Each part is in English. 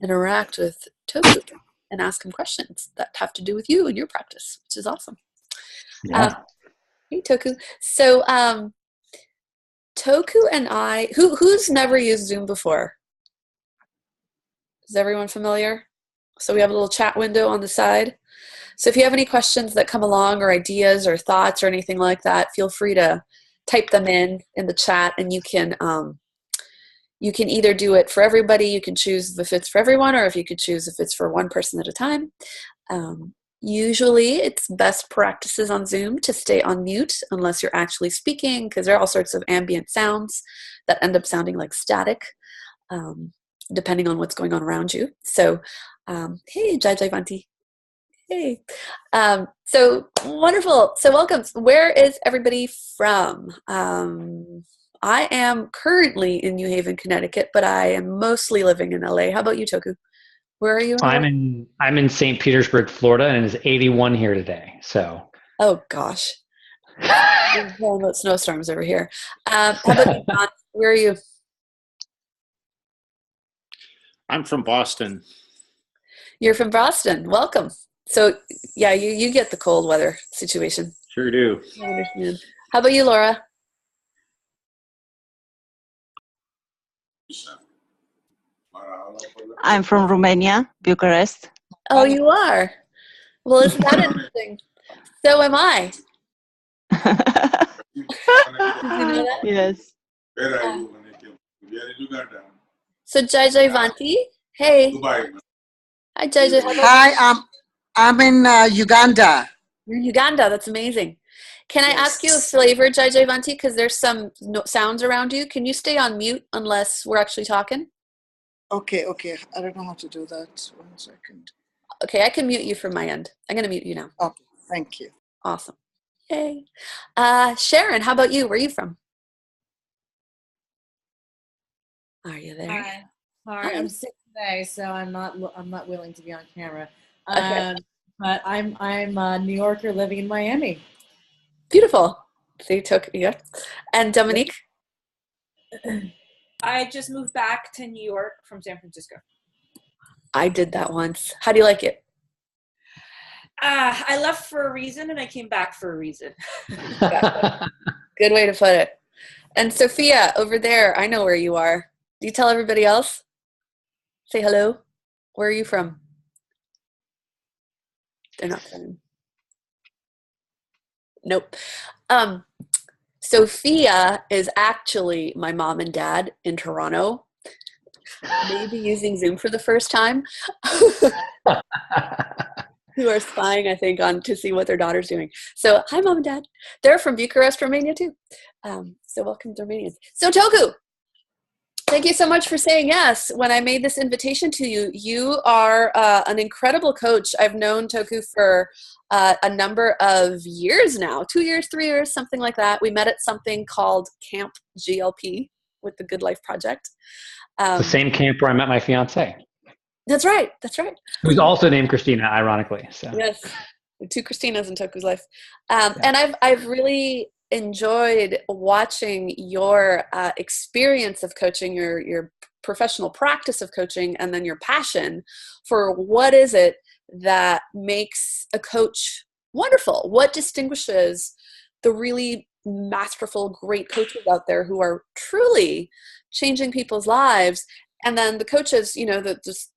interact with Toku and ask him questions that have to do with you and your practice, which is awesome. Yeah. Hey, Toku. So, Toku and I, who's never used Zoom before? Is everyone familiar? So we have a little chat window on the side. So if you have any questions that come along or ideas or thoughts or anything like that, feel free to type them in the chat, and you can either do it for everybody. You can choose if it's for everyone, or if you could choose if it's for one person at a time. Usually it's best practices on Zoom to stay on mute unless you're actually speaking, because there are all sorts of ambient sounds that end up sounding like static, depending on what's going on around you. So, hey, Jai Vanti. Hey. So wonderful. So welcome. Where is everybody from? I am currently in New Haven, Connecticut, but I am mostly living in LA. How about you, Toku? Where are you? I'm in St. Petersburg, Florida, and it's 81 here today. So. Oh gosh. We're talking about snowstorms over here. How about you, John? Where are you? I'm from Boston. You're from Boston. Welcome. So yeah, you get the cold weather situation. Sure do. I understand. How about you, Laura? I'm from Romania, Bucharest. Oh, you are? Well, isn't that interesting? So am I. Did you know that? Yes. So Jai Vanti, hey. Hi, Jai. Hi, I'm in Uganda. You're in Uganda. That's amazing. Can I ask you a flavor, Jai Vanti? Because there's some sounds around you. Can you stay on mute unless we're actually talking? Okay. I don't know how to do that. 1 second. Okay, I can mute you from my end. I'm going to mute you now. Okay, thank you. Awesome. Yay. Sharon, how about you? Where are you from? Are you there? Hi. Sorry, I'm sick today, so I'm not willing to be on camera. Okay. But I'm a New Yorker living in Miami. Beautiful. So you took, yeah. And Dominique? I just moved back to New York from San Francisco. I did that once. How do you like it? I left for a reason and I came back for a reason. Good way to put it. And Sophia, over there, I know where you are. Do you tell everybody else? Say hello. Where are you from? They're not saying. Nope. Sophia is actually my mom and dad in Toronto, maybe using Zoom for the first time, who are spying, I think, on to see what their daughter's doing. So hi, Mom and Dad. They're from Bucharest, Romania, too. So welcome to Romanians. So Toku, thank you so much for saying yes. When I made this invitation to you, you are an incredible coach. I've known Toku for a number of years now, 2 years, 3 years, something like that. We met at something called Camp GLP with the Good Life Project. The same camp where I met my fiance. That's right. That's right. Who's also named Christina, ironically. So. Yes, 2 Christinas in Toku's life. And I've really enjoyed watching your experience of coaching, your professional practice of coaching, and then your passion for what is it that makes a coach wonderful. What distinguishes the really masterful, great coaches out there who are truly changing people's lives, and then the coaches, you know, this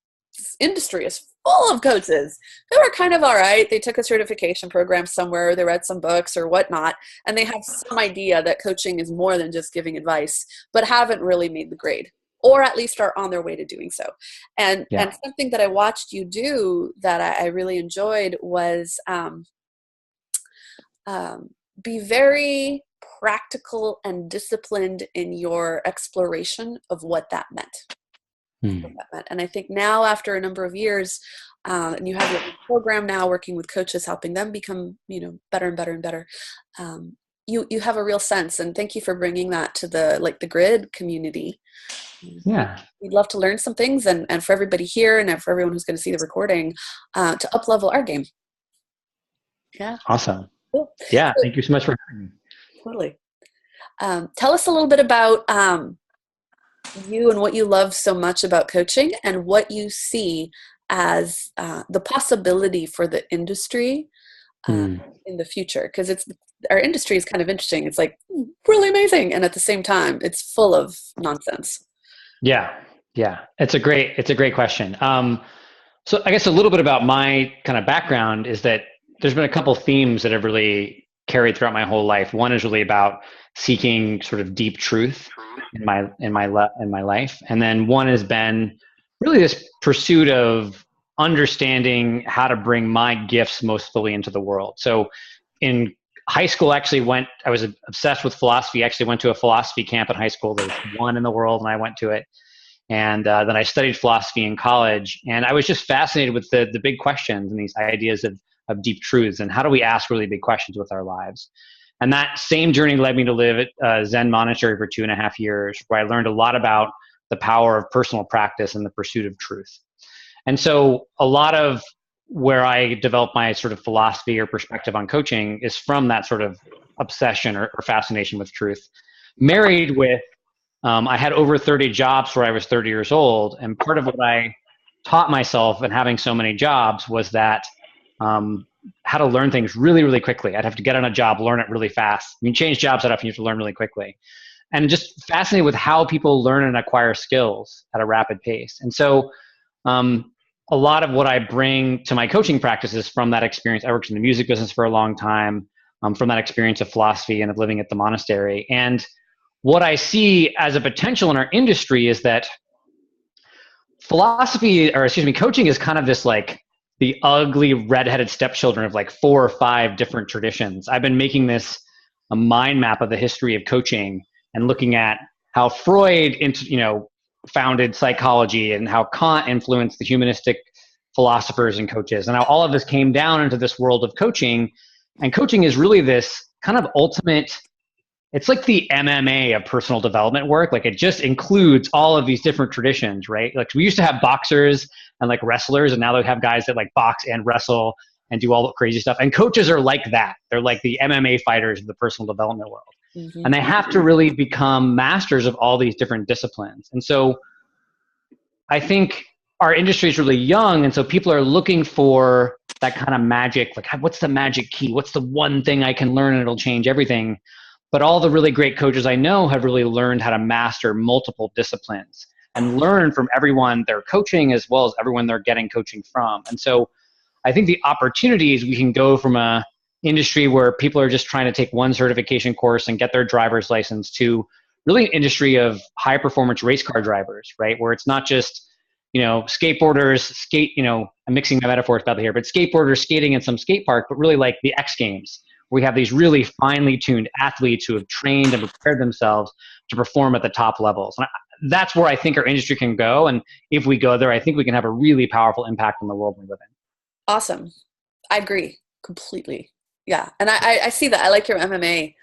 industry is full of coaches who are kind of all right. They took a certification program somewhere, they read some books or whatnot, and they have some idea that coaching is more than just giving advice, but haven't really made the grade, or at least are on their way to doing so. And something that I watched you do that I really enjoyed was be very practical and disciplined in your exploration of what that meant. And I think now, after a number of years, and you have your program now working with coaches, helping them become, you know, better and better and better, you have a real sense. And thank you for bringing that to the grid community. Yeah, we'd love to learn some things, and for everybody here and for everyone who's going to see the recording, to up level our game. Yeah. Awesome. Cool. Yeah. Thank you so much for having me. Totally. Tell us a little bit about you and what you love so much about coaching, and what you see as the possibility for the industry in the future. Because our industry is kind of interesting. It's like really amazing, and at the same time, it's full of nonsense. Yeah, yeah, it's a great question. So I guess a little bit about my kind of background is that there's been a couple themes that have really carried throughout my whole life. One is really about seeking sort of deep truth in my life, and then one has been really this pursuit of understanding how to bring my gifts most fully into the world. So in high school, I was obsessed with philosophy. Actually went to a philosophy camp in high school. There was one in the world, and I went to it. And then I studied philosophy in college, and I was just fascinated with the big questions and these ideas of deep truths, and how do we ask really big questions with our lives. And that same journey led me to live at a Zen monastery for 2.5 years, where I learned a lot about the power of personal practice and the pursuit of truth. And so a lot of where I developed my sort of philosophy or perspective on coaching is from that sort of obsession or fascination with truth, married with I had over 30 jobs where I was 30 years old. And part of what I taught myself in having so many jobs was that how to learn things really, really quickly. I'd have to get on a job, learn it really fast. I mean, change jobs that often you have to learn really quickly. And just fascinated with how people learn and acquire skills at a rapid pace. And so a lot of what I bring to my coaching practice is from that experience. I worked in the music business for a long time, from that experience of philosophy and of living at the monastery. And what I see as a potential in our industry is that coaching is kind of this like the ugly redheaded stepchildren of like 4 or 5 different traditions. I've been making this a mind map of the history of coaching and looking at how Freud founded psychology and how Kant influenced the humanistic philosophers and coaches, and how all of this came down into this world of coaching. And coaching is really this kind of ultimate, it's like the MMA of personal development work. Like it just includes all of these different traditions, right? Like we used to have boxers and like wrestlers, and now they have guys that like box and wrestle and do all the crazy stuff. And coaches are like that. They're like the MMA fighters of the personal development world. Mm-hmm. And they have to really become masters of all these different disciplines. And so I think our industry is really young. And so people are looking for that kind of magic. Like, what's the magic key? What's the one thing I can learn and it'll change everything? But all the really great coaches I know have really learned how to master multiple disciplines and learn from everyone they're coaching as well as everyone they're getting coaching from. And so I think the opportunities, we can go from a industry where people are just trying to take one certification course and get their driver's license to really an industry of high performance race car drivers, right? Where it's not just, skateboarders I'm mixing my metaphors about here, but skateboarders skating in some skate park, but really like the X Games. We have these really finely tuned athletes who have trained and prepared themselves to perform at the top levels. And that's where I think our industry can go. And if we go there, I think we can have a really powerful impact on the world we live in. Awesome. I agree completely. Yeah. And I see that. I like your MMA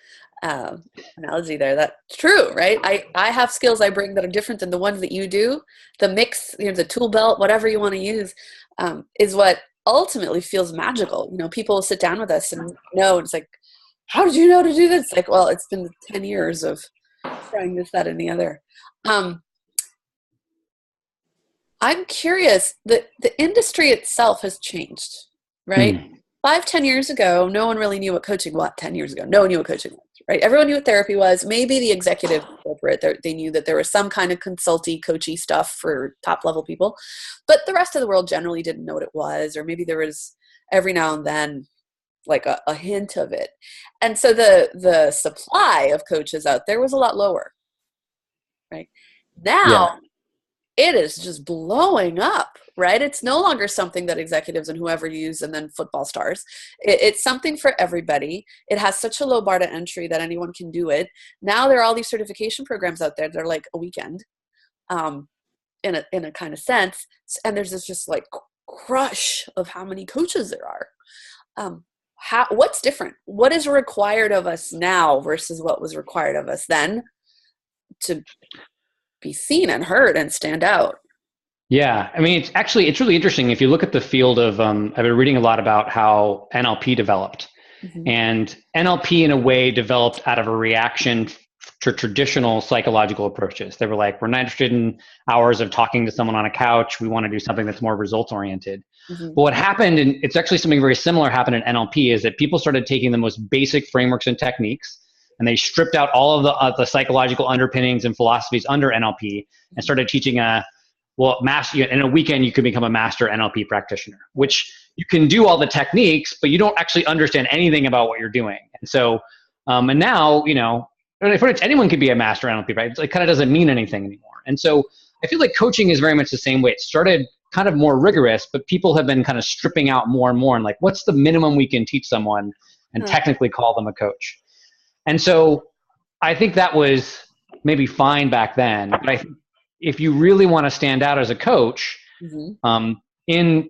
analogy there. That's true, right? I have skills I bring that are different than the ones that you do. The mix, the tool belt, whatever you want to use, is what ultimately feels magical. People sit down with us and it's like, how did you know to do this? Like, well, it's been 10 years of trying this, that, and the other. I'm curious, the industry itself has changed, right? 5-10 years ago, no one really knew what coaching was. 10 years ago, no one knew what coaching was, right? Everyone knew what therapy was. Maybe the executive corporate, they knew that there was some kind of consulty, coachy stuff for top level people, but the rest of the world generally didn't know what it was, or maybe there was every now and then like a hint of it. And so the supply of coaches out there was a lot lower, right? Now, it is just blowing up, right? It's no longer something that executives and whoever use and then football stars. It's something for everybody. It has such a low bar to entry that anyone can do it. Now there are all these certification programs out there that are like a weekend, in a kind of sense. And there's this just like crush of how many coaches there are. What's different? What is required of us now versus what was required of us then to be seen and heard and stand out? Yeah, I mean, it's really interesting. If you look at the field of, I've been reading a lot about how NLP developed. Mm-hmm. And NLP in a way developed out of a reaction to traditional psychological approaches. They were like, we're not interested in hours of talking to someone on a couch. We want to do something that's more results oriented. Mm-hmm. But what happened, and it's actually something very similar happened in NLP, is that people started taking the most basic frameworks and techniques, and they stripped out all of the psychological underpinnings and philosophies under NLP and started teaching in a weekend, you could become a master NLP practitioner, which you can do all the techniques, but you don't actually understand anything about what you're doing. And so, and now, anyone can be a master NLP, right? It kind of doesn't mean anything anymore. And so I feel like coaching is very much the same way. It started kind of more rigorous, but people have been kind of stripping out more and more and like, what's the minimum we can teach someone and technically call them a coach? And so I think that was maybe fine back then, but I think if you really want to stand out as a coach, in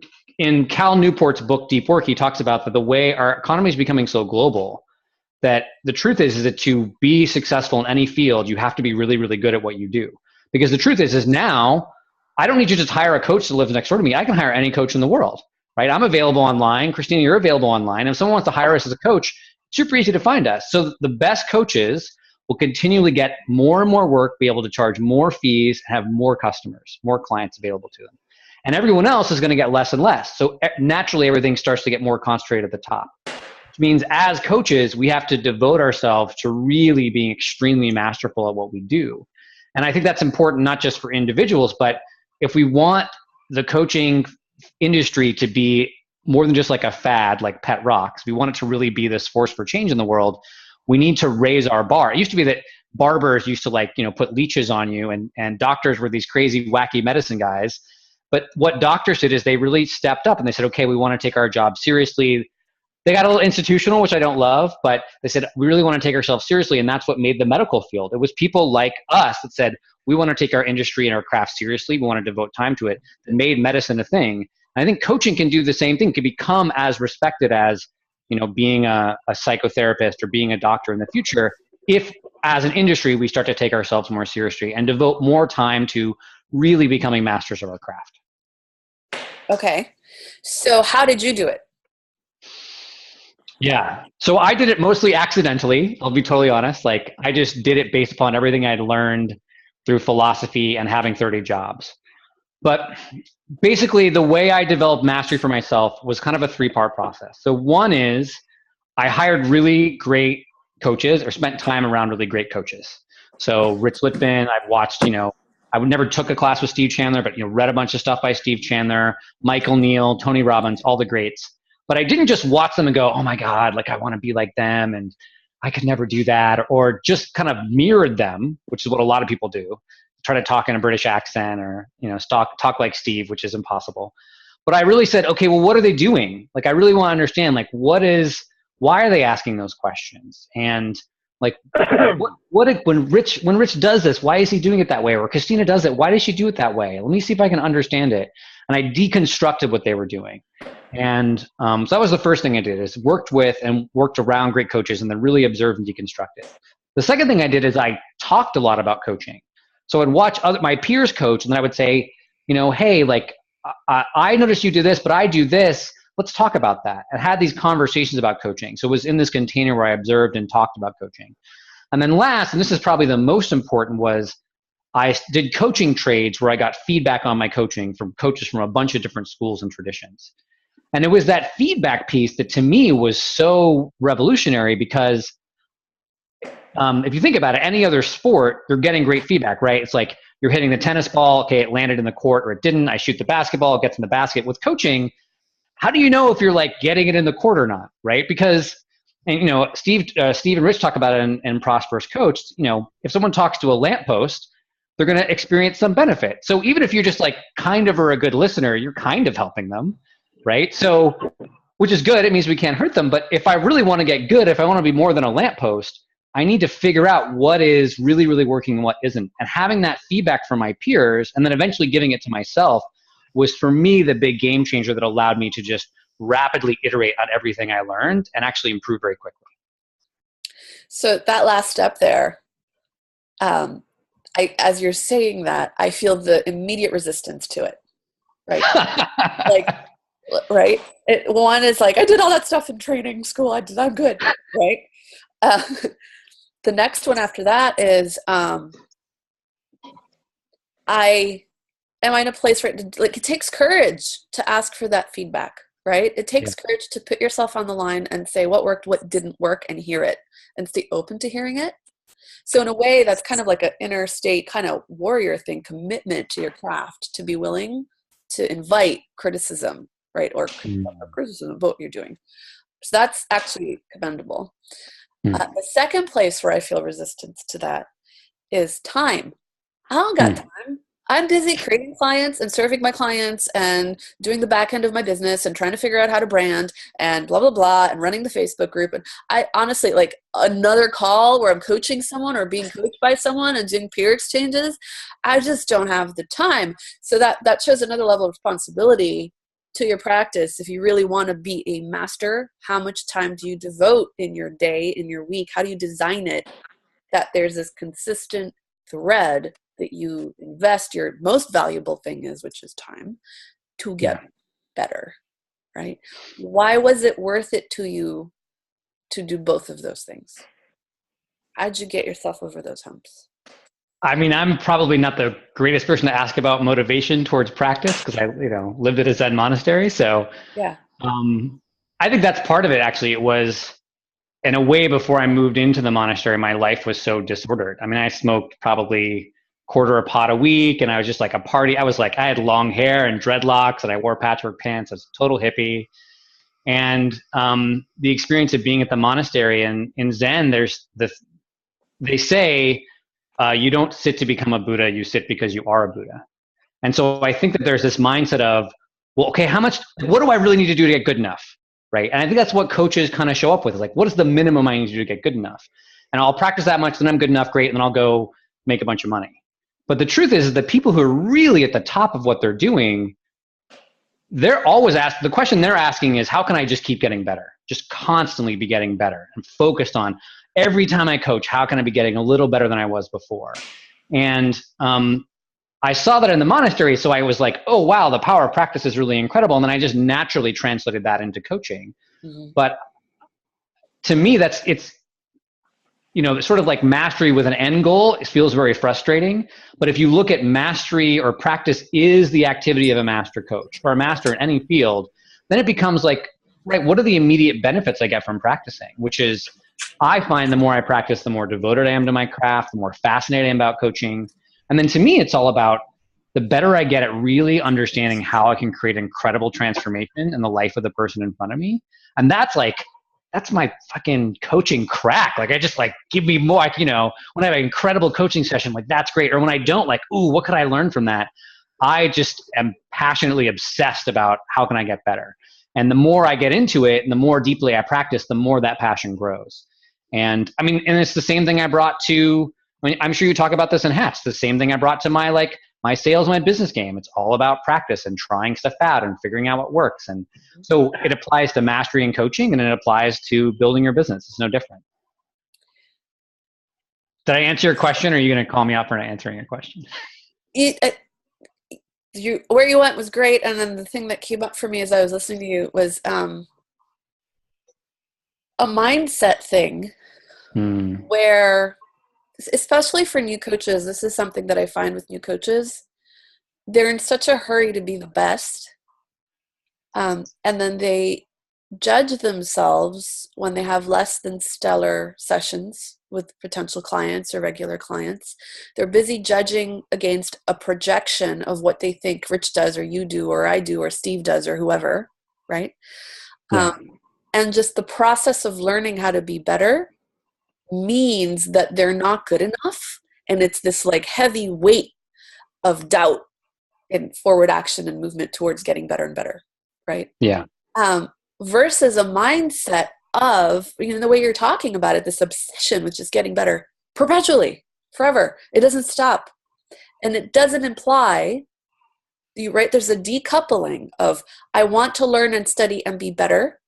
Cal Newport's book, Deep Work, he talks about that the way our economy is becoming so global that the truth is that to be successful in any field, you have to be really, really good at what you do. Because the truth is now, I don't need you to just hire a coach that lives next door to me. I can hire any coach in the world, right? I'm available online. Christina, you're available online. If someone wants to hire us as a coach, super easy to find us. So the best coaches will continually get more and more work, be able to charge more fees, have more customers, more clients available to them. And everyone else is going to get less and less. So naturally, everything starts to get more concentrated at the top. Which means as coaches, we have to devote ourselves to really being extremely masterful at what we do. And I think that's important not just for individuals, but if we want the coaching industry to be more than just like a fad, like pet rocks, we want it to really be this force for change in the world, we need to raise our bar. It used to be that barbers used to put leeches on you and doctors were these crazy, wacky medicine guys. But what doctors did is they really stepped up and they said, okay, we want to take our job seriously. They got a little institutional, which I don't love, but they said, we really want to take ourselves seriously. And that's what made the medical field. It was people like us that said, we want to take our industry and our craft seriously. We want to devote time to it. That made medicine a thing. And I think coaching can do the same thing, can become as respected as, being a psychotherapist or being a doctor in the future, if as an industry, we start to take ourselves more seriously and devote more time to really becoming masters of our craft. Okay. So how did you do it? Yeah. So I did it mostly accidentally. I'll be totally honest. Like I just did it based upon everything I'd learned through philosophy and having 30 jobs. But basically the way I developed mastery for myself was kind of a 3-part process. So one is I hired really great coaches or spent time around really great coaches. So Rich Litvin, I've watched, I would never took a class with Steve Chandler, but read a bunch of stuff by Steve Chandler, Michael Neal, Tony Robbins, all the greats. But I didn't just watch them and go, oh my God, like I want to be like them and I could never do that, or just kind of mirrored them, which is what a lot of people do. Try to talk in a British accent or, talk like Steve, which is impossible. But I really said, okay, well, what are they doing? Like, I really want to understand, like, why are they asking those questions? And like, when Rich does this, why is he doing it that way? Or Christina does it, why does she do it that way? Let me see if I can understand it. And I deconstructed what they were doing. And so that was the first thing I did, is worked with and worked around great coaches and then really observed and deconstructed. The second thing I did is I talked a lot about coaching. So I'd watch my peers coach, and then I would say, hey, like, I noticed you do this, but I do this. Let's talk about that. And had these conversations about coaching. So it was in this container where I observed and talked about coaching. And then last, and this is probably the most important, was I did coaching trades where I got feedback on my coaching from coaches from a bunch of different schools and traditions. And it was that feedback piece that to me was so revolutionary because if you think about it, any other sport, you're getting great feedback, right? It's like you're hitting the tennis ball, okay, it landed in the court or it didn't. I shoot the basketball, it gets in the basket. With coaching, how do you know if you're like getting it in the court or not, right? Because, and Steve and Rich talk about it in Prosperous Coach. If someone talks to a lamppost, they're going to experience some benefit. So even if you're just like kind of are a good listener, you're kind of helping them, right? So, which is good. It means we can't hurt them. But if I really want to get good, if I want to be more than a lamppost, I need to figure out what is really, really working and what isn't. And having that feedback from my peers and then eventually giving it to myself was for me the big game changer that allowed me to just rapidly iterate on everything I learned and actually improve very quickly. So that last step there, as you're saying that, I feel the immediate resistance to it, right? Right? One is like, I did all that stuff in training school. I'm good, right? the next one after that is, I am I in a place where like it takes courage to ask for that feedback, right? It takes courage to put yourself on the line and say what worked, what didn't work, and hear it and stay open to hearing it. So in a way, that's kind of like an inner state kind of warrior thing, commitment to your craft, to be willing to invite criticism, right? Or criticism of what you're doing. So that's actually commendable. The second place where I feel resistance to that is time. I don't got time. I'm busy creating clients and serving my clients and doing the back end of my business and trying to figure out how to brand and blah, blah, blah, and running the Facebook group. And I honestly, like another call where I'm coaching someone or being coached by someone and doing peer exchanges, I just don't have the time. So that shows another level of responsibility to your practice. If you really want to be a master, how much time do you devote in your day, in your week? How do you design it that there's this consistent thread that you invest your most valuable thing is, which is time, to get better, right? Why was it worth it to you to do both of those things? How'd you get yourself over those humps? I mean, I'm probably not the greatest person to ask about motivation towards practice because I, lived at a Zen monastery. So yeah, I think that's part of it. Actually, it was in a way before I moved into the monastery, my life was so disordered. I mean, I smoked probably quarter a pot a week, and I was just like a party. I had long hair and dreadlocks, and I wore patchwork pants. I was a total hippie. And the experience of being at the monastery and in Zen, they say you don't sit to become a Buddha, you sit because you are a Buddha. And so I think that there's this mindset of, well, okay, what do I really need to do to get good enough? Right. And I think that's what coaches kind of show up with. Is like, what is the minimum I need to do to get good enough? And I'll practice that much, then I'm good enough, great, and then I'll go make a bunch of money. But the truth is that people who are really at the top of what they're doing, they're always asked, the question they're asking is, how can I just keep getting better? Just constantly be getting better and focused on every time I coach, how can I be getting a little better than I was before? And I saw that in the monastery, so I was like, oh, wow, the power of practice is really incredible. And then I just naturally translated that into coaching. But to me, it's sort of like mastery with an end goal. It feels very frustrating. But if you look at mastery or practice is the activity of a master coach or a master in any field, then it becomes like, right, what are the immediate benefits I get from practicing? Which is, I find the more I practice, the more devoted I am to my craft, the more fascinated I am about coaching. And then to me, it's all about the better I get at really understanding how I can create incredible transformation in the life of the person in front of me. And that's my fucking coaching crack. Like, I just give me more, when I have an incredible coaching session, like, that's great. Or when I don't, like, ooh, what could I learn from that? I just am passionately obsessed about how can I get better. And the more I get into it and the more deeply I practice, the more that passion grows. And I mean, and it's the same thing I brought to, I'm sure you talk about this in Hats, the same thing I brought to my sales, my business game. It's all about practice and trying stuff out and figuring out what works. And so it applies to mastery and coaching, and it applies to building your business. It's no different. Did I answer your question, or are you going to call me out for not answering your question? Where you went was great. And then the thing that came up for me as I was listening to you was a mindset thing where, especially for new coaches, this is something that I find with new coaches. They're in such a hurry to be the best. And then they judge themselves when they have less than stellar sessions with potential clients or regular clients. They're busy judging against a projection of what they think Rich does or you do or I do or Steve does or whoever, right? Yeah. And just the process of learning how to be better means that they're not good enough, and it's this heavy weight of doubt and forward action and movement towards getting better and better, right? Yeah. Versus a mindset of, the way you're talking about it, this obsession with just getting better perpetually, forever. It doesn't stop, and it doesn't imply there's a decoupling of, I want to learn and study and be better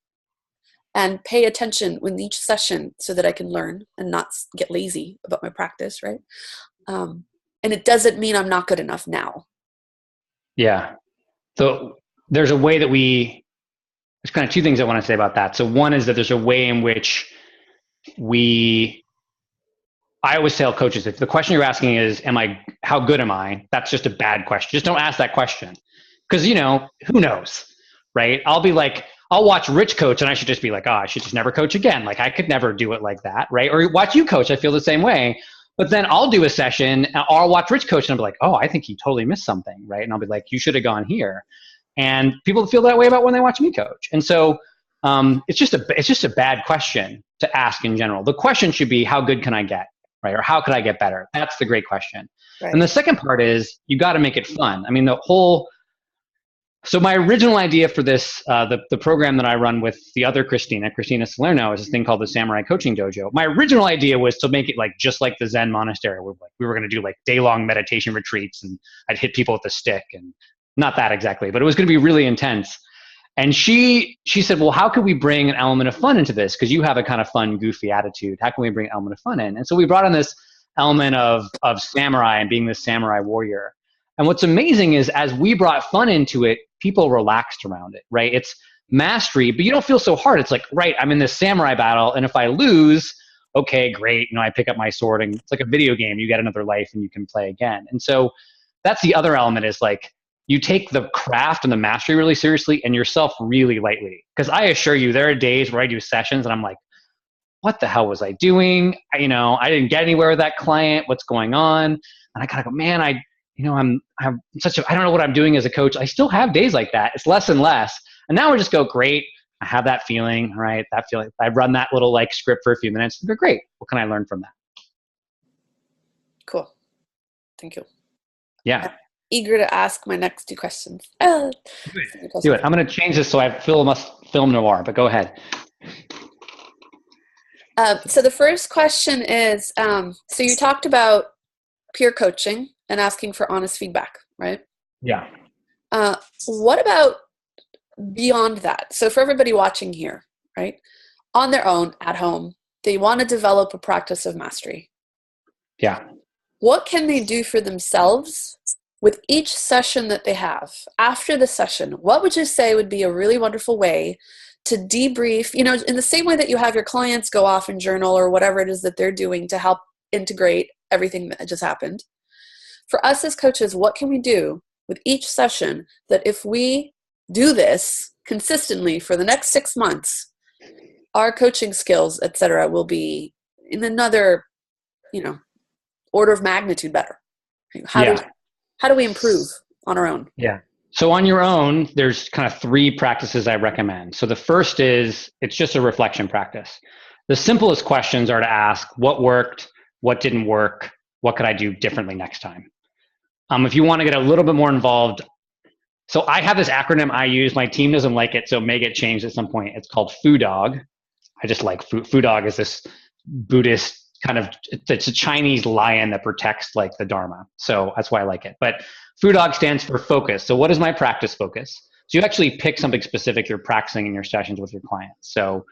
and pay attention with each session so that I can learn and not get lazy about my practice, right? And it doesn't mean I'm not good enough now. Yeah. So there's a way that there's kind of two things I want to say about that. So one is that there's a way in which we I always tell coaches, if the question you're asking is, how good am I? That's just a bad question. Just don't ask that question. Because, who knows, right? I'll watch Rich coach and I should just be like, oh, I should just never coach again. Like I could never do it like that, right? Or watch you coach. I feel the same way. But then I'll do a session or I'll watch Rich coach and I'll be like, oh, I think he totally missed something, right? And I'll be like, you should have gone here. And people feel that way about when they watch me coach. And so it's just a bad question to ask in general. The question should be, how good can I get, right? Or how could I get better? That's the great question. Right. And the second part is you got to make it fun. I mean, so my original idea for this, the program that I run with the other Christina Salerno, is this thing called the Samurai Coaching Dojo. My original idea was to make it just like the Zen monastery, where we were going to do day-long meditation retreats, and I'd hit people with a stick, and not that exactly, but it was going to be really intense. And she said, well, how could we bring an element of fun into this? Because you have a kind of fun, goofy attitude. How can we bring an element of fun in? And so we brought in this element of samurai and being this samurai warrior. And what's amazing is as we brought fun into it, people relaxed around it, right? It's mastery, but you don't feel so hard. It's like, right, I'm in this samurai battle, and if I lose, okay, great. I pick up my sword, and it's like a video game. You get another life and you can play again. And so that's the other element, is you take the craft and the mastery really seriously and yourself really lightly. Because I assure you, there are days where I do sessions and I'm like, what the hell was I doing? I didn't get anywhere with that client. What's going on? And I kind of go, man, I don't know what I'm doing as a coach. I still have days like that. It's less and less. And now I just go, great. I have that feeling, right? That feeling. I run that little script for a few minutes. They're great. What can I learn from that? Cool. Thank you. Yeah. I'm eager to ask my next two questions. Do it. I'm going to change this so I film noir, but go ahead. So the first question is, so you talked about peer coaching and asking for honest feedback, right? Yeah. What about beyond that? So for everybody watching here, right, on their own, at home, they want to develop a practice of mastery. Yeah. What can they do for themselves with each session that they have? After the session, what would you say would be a really wonderful way to debrief, in the same way that you have your clients go off and journal or whatever it is that they're doing to help integrate everything that just happened? For us as coaches, what can we do with each session that if we do this consistently for the next 6 months, our coaching skills, et cetera, will be in another, order of magnitude better? How do we improve on our own? Yeah. So on your own, there's kind of 3 practices I recommend. So the first is, it's just a reflection practice. The simplest questions are to ask, what worked, what didn't work, what could I do differently next time? If you want to get a little bit more involved, so I have this acronym I use. My team doesn't like it, so it may get changed at some point. It's called FUDOG. I just like FUDOG is this Buddhist it's a Chinese lion that protects the Dharma. So that's why I like it. But FUDOG stands for focus. So what is my practice focus? So you actually pick something specific you're practicing in your sessions with your clients. So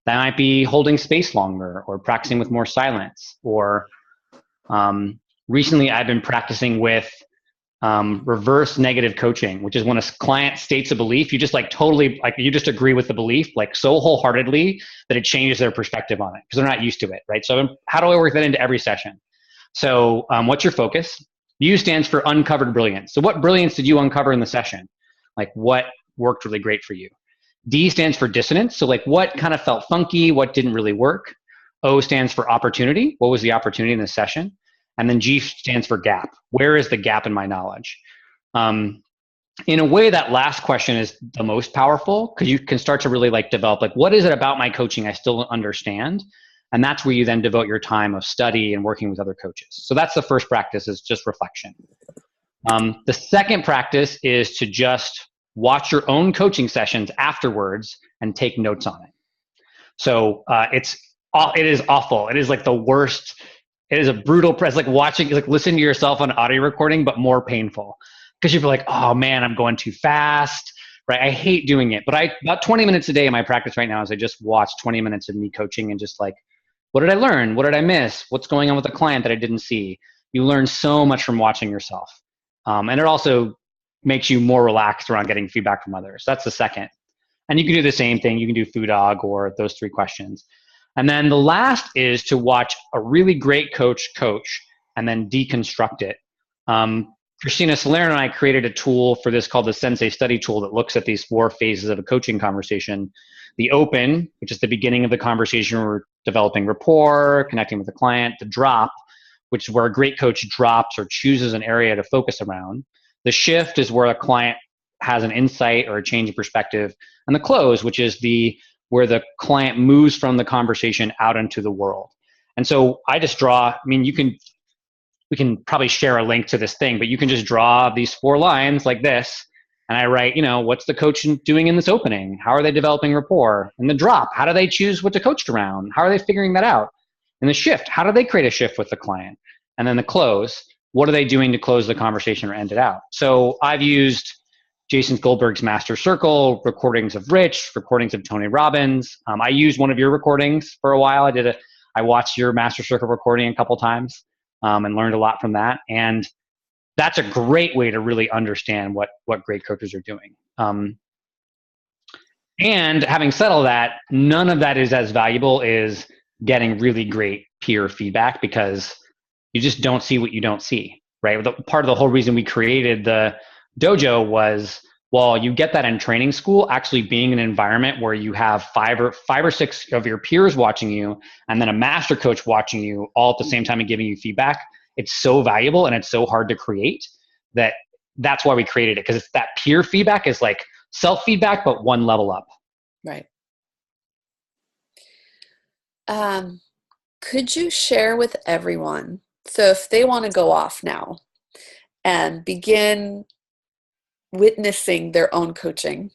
that might be holding space longer, or practicing with more silence, or recently I've been practicing with reverse negative coaching, which is when a client states a belief, you just totally you just agree with the belief so wholeheartedly that it changes their perspective on it, because they're not used to it, right? So how do I work that into every session? So what's your focus? U stands for uncovered brilliance. So what brilliance did you uncover in the session? What worked really great for you? D stands for dissonance. So what kind of felt funky? What didn't really work? O stands for opportunity. What was the opportunity in the session? And then G stands for gap. Where is the gap in my knowledge? In a way, that last question is the most powerful, because you can start to really develop, what is it about my coaching I still don't understand? And that's where you then devote your time of study and working with other coaches. So that's the first practice, is just reflection. The second practice is to just watch your own coaching sessions afterwards and take notes on it. So it is awful. It is the worst. It is a brutal press, listening to yourself on audio recording, but more painful, because you feel oh man, I'm going too fast, right? I hate doing it, but about 20 minutes a day in my practice right now is I just watch 20 minutes of me coaching and just what did I learn? What did I miss? What's going on with the client that I didn't see? You learn so much from watching yourself. And it also makes you more relaxed around getting feedback from others. That's the second. And you can do the same thing. You can do FUDOG or those 3 questions. And then the last is to watch a really great coach and then deconstruct it. Christina Salerno and I created a tool for this called the Sensei Study Tool that looks at these 4 phases of a coaching conversation. The open, which is the beginning of the conversation where we're developing rapport, connecting with the client. The drop, which is where a great coach drops or chooses an area to focus around. The shift is where a client has an insight or a change in perspective. And the close, which is where the client moves from the conversation out into the world. And so I just draw, we can probably share a link to this thing, but you can just draw these 4 lines like this. And I write, what's the coach doing in this opening? How are they developing rapport? And the drop, how do they choose what to coach around? How are they figuring that out? And the shift, how do they create a shift with the client? And then the close, what are they doing to close the conversation or end it out? So I've used Jason Goldberg's Master Circle, recordings of Rich, recordings of Tony Robbins. I used one of your recordings for a while. I watched your Master Circle recording a couple times and learned a lot from that. And that's a great way to really understand what great coaches are doing. And having said all that, none of that is as valuable as getting really great peer feedback, because you just don't see what you don't see, right? Part of the whole reason we created the dojo was, well, you get that in training school, actually being in an environment where you have five or six of your peers watching you and then a master coach watching you all at the same time and giving you feedback. It's so valuable and it's so hard to create that's why we created it, because it's that peer feedback is like self-feedback, but one level up. Right. Could you share with everyone, so if they want to go off now and begin witnessing their own coaching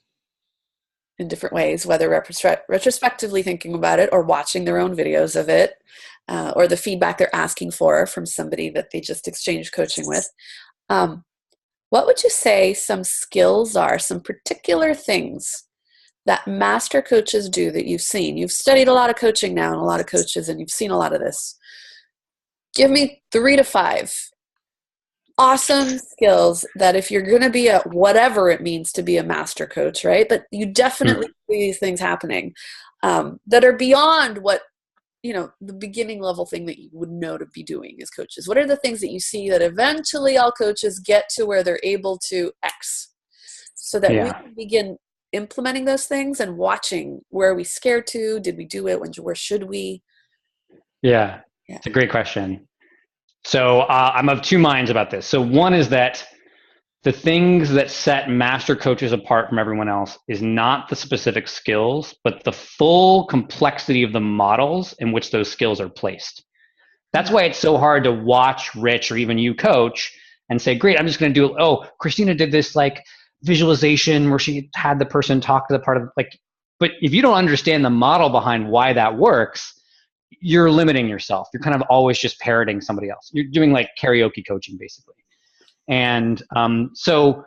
in different ways, whether retrospectively thinking about it or watching their own videos of it, or the feedback they're asking for from somebody that they just exchanged coaching with, what would you say some skills are, some particular things that master coaches do that you've seen? You've studied a lot of coaching now and a lot of coaches, and you've seen a lot of this. Give me 3 to 5 awesome skills that if you're going to be whatever it means to be a master coach, right? But you definitely see these things happening that are beyond what, the beginning level thing that you would know to be doing as coaches. What are the things that you see that eventually all coaches get to where they're able to X, so that we can begin implementing those things and watching, where are we scared to? Did we do it? Where should we? Yeah, it's a great question. So I'm of 2 minds about this. So one is that the things that set master coaches apart from everyone else is not the specific skills, but the full complexity of the models in which those skills are placed. That's why it's so hard to watch Rich or even you coach and say, great, I'm just going to do, Christina did this like visualization where she had the person talk to the part of but if you don't understand the model behind why that works, you're limiting yourself. You're kind of always just parroting somebody else. You're doing like karaoke coaching basically. And so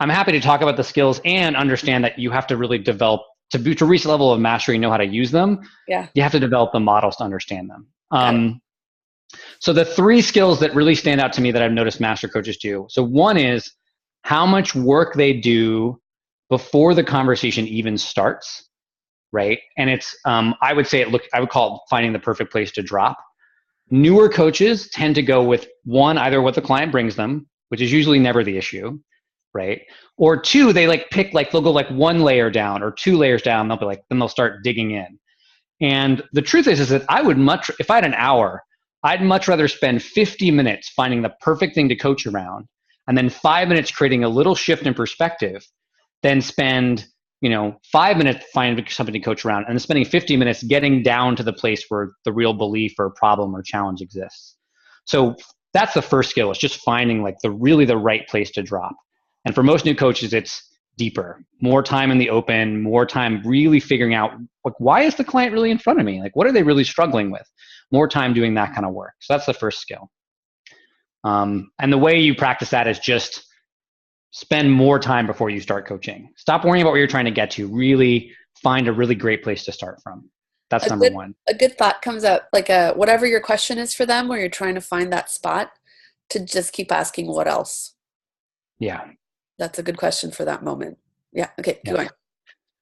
I'm happy to talk about the skills and understand that you have to really develop to reach a level of mastery, know how to use them. Yeah. You have to develop the models to understand them. So the 3 skills that really stand out to me that I've noticed master coaches do. So one is how much work they do before the conversation even starts, right? And it's, I would call it finding the perfect place to drop. Newer coaches tend to go with 1, either what the client brings them, which is usually never the issue, right? Or 2, they they'll go 1 layer down or 2 layers down. They'll be then they'll start digging in. And the truth is that if I had an hour, I'd much rather spend 50 minutes finding the perfect thing to coach around and then 5 minutes creating a little shift in perspective than spend 5 minutes finding something to coach around and then spending 50 minutes getting down to the place where the real belief or problem or challenge exists. So that's the first skill, is just finding the right place to drop. And for most new coaches, it's deeper, more time in the open, more time really figuring out why is the client really in front of me? What are they really struggling with? More time doing that kind of work. So that's the first skill. And the way you practice that is just spend more time before you start coaching. Stop worrying about where you're trying to get to. Really find a really great place to start from. That's number 1. A good thought comes up, whatever your question is for them, where you're trying to find that spot, to just keep asking what else. Yeah. That's a good question for that moment. Yeah. Okay. Keep going.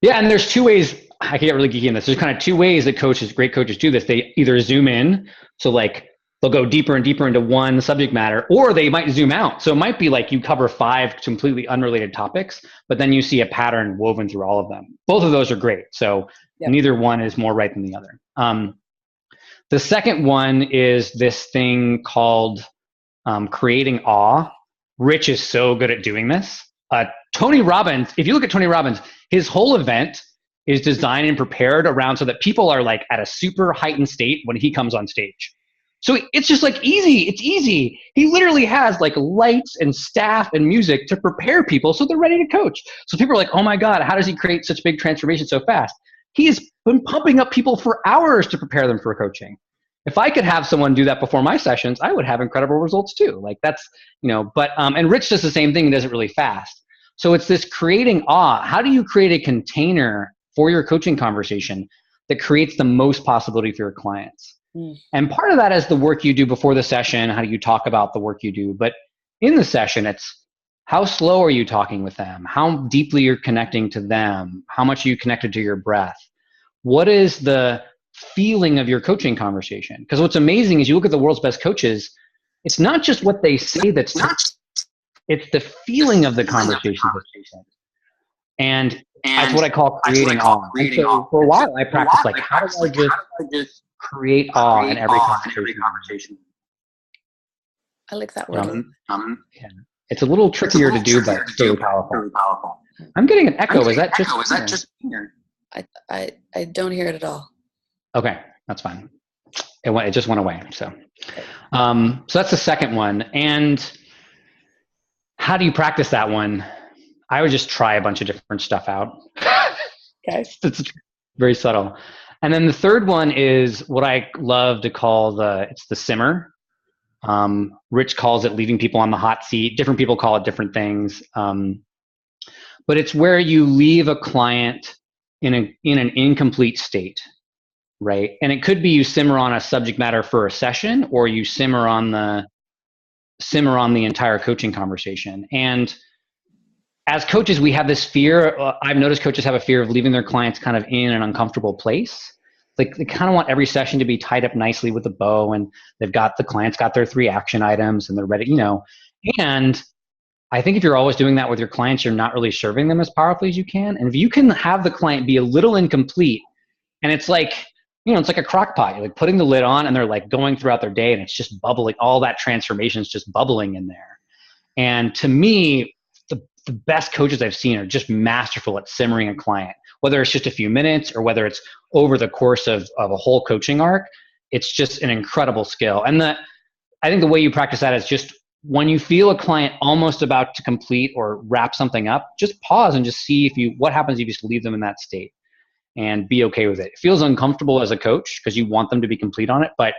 Yeah. And there's 2 ways. I can get really geeky in this. There's kind of two ways that great coaches do this. They either zoom in, so like they'll go deeper and deeper into one subject matter, or they might zoom out. So it might be like you cover 5 completely unrelated topics, but then you see a pattern woven through all of them. Both of those are great. So neither one is more right than the other. The second one is this thing called creating awe. Rich is so good at doing this. Tony Robbins, if you look at Tony Robbins, his whole event is designed and prepared around so that people are like at a super heightened state when he comes on stage. So it's just like easy. It's easy. He literally has like lights and staff and music to prepare people so they're ready to coach. So people are like, oh my God, how does he create such big transformation so fast? He has been pumping up people for hours to prepare them for coaching. If I could have someone do that before my sessions, I would have incredible results too. Like that's, but, and Rich does the same thing and does it really fast. So it's this creating awe. How do you create a container for your coaching conversation that creates the most possibility for your clients? And part of that is the work you do before the session. How do you talk about the work you do? But in the session, it's how slow are you talking with them? How deeply you're connecting to them? How much are you connected to your breath? What is the feeling of your coaching conversation? Because what's amazing is you look at the world's best coaches, it's not just what they say it's the feeling of the conversation. And that's what I call creating awe. And so for a while, I practiced like, how do I just create awe in every conversation? I like that word. Yeah. It's a little trickier to do, but it's really powerful. I'm getting an echo. Is that just here? I don't hear it at all. Okay, that's fine. It just went away. So that's the second one. And how do you practice that one? I would just try a bunch of different stuff out. Okay. It's very subtle. And then the third one is what I love to call it's the simmer. Rich calls it leaving people on the hot seat. Different people call it different things. But it's where you leave a client in an incomplete state, right? And it could be you simmer on a subject matter for a session, or you simmer on the entire coaching conversation. And as coaches, we have this fear. I've noticed coaches have a fear of leaving their clients kind of in an uncomfortable place. Like they kind of want every session to be tied up nicely with a bow, and the client's got their 3 action items and they're ready, And I think if you're always doing that with your clients, you're not really serving them as powerfully as you can. And if you can have the client be a little incomplete, and it's like, it's like a crock pot. You're like putting the lid on and they're like going throughout their day and it's just bubbling. All that transformation is just bubbling in there. And to me, the best coaches I've seen are just masterful at simmering a client, whether it's just a few minutes or whether it's over the course of a whole coaching arc. It's just an incredible skill. And I think the way you practice that is just when you feel a client almost about to complete or wrap something up, just pause and just see what happens if you just leave them in that state and be okay with it. It feels uncomfortable as a coach because you want them to be complete on it. But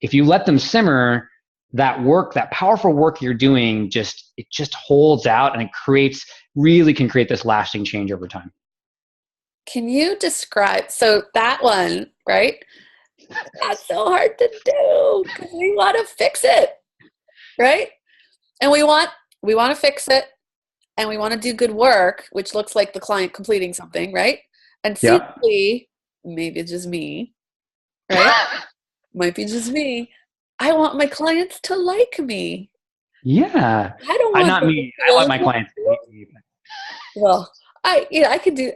if you let them simmer, that work, that powerful work you're doing, it just holds out and it really can create this lasting change over time. Can you describe, so that one, right? That's so hard to do because we want to fix it, right? And we want to fix it and we want to do good work, which looks like the client completing something, right? And secretly, maybe it's just me, right? Might be just me. I want my clients to like me. Yeah. I don't want not me. I want my clients to like me. Well, I could do,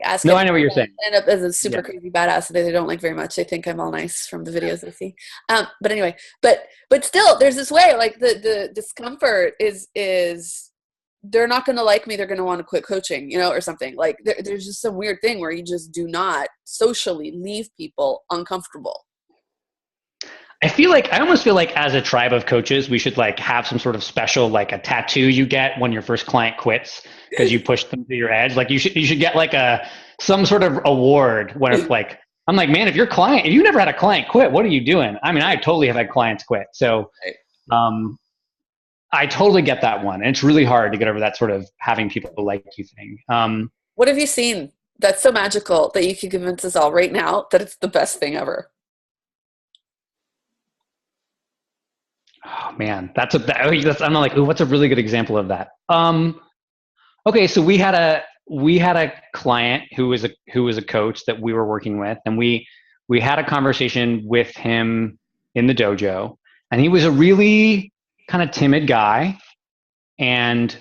ask no, I know what you're saying. End up as a super crazy badass that they don't like very much. They think I'm all nice from the videos they see. But anyway, but still, there's this way, like the discomfort is they're not going to like me. They're going to want to quit coaching, or something. Like there's just some weird thing where you just do not socially leave people uncomfortable. I almost feel like as a tribe of coaches, we should like have some sort of special, like a tattoo you get when your first client quits because you pushed them to your edge. Like you should get like some sort of award when it's like, I'm like, man, if you never had a client quit, what are you doing? I mean, I totally have had clients quit. So, I totally get that one. And it's really hard to get over that sort of having people like you thing. What have you seen that's so magical that you can convince us all right now that it's the best thing ever? Oh man, I'm like, ooh, what's a really good example of that? Okay, so we had we had a client who was a coach that we were working with, and we had a conversation with him in the dojo, and he was a really kind of timid guy. And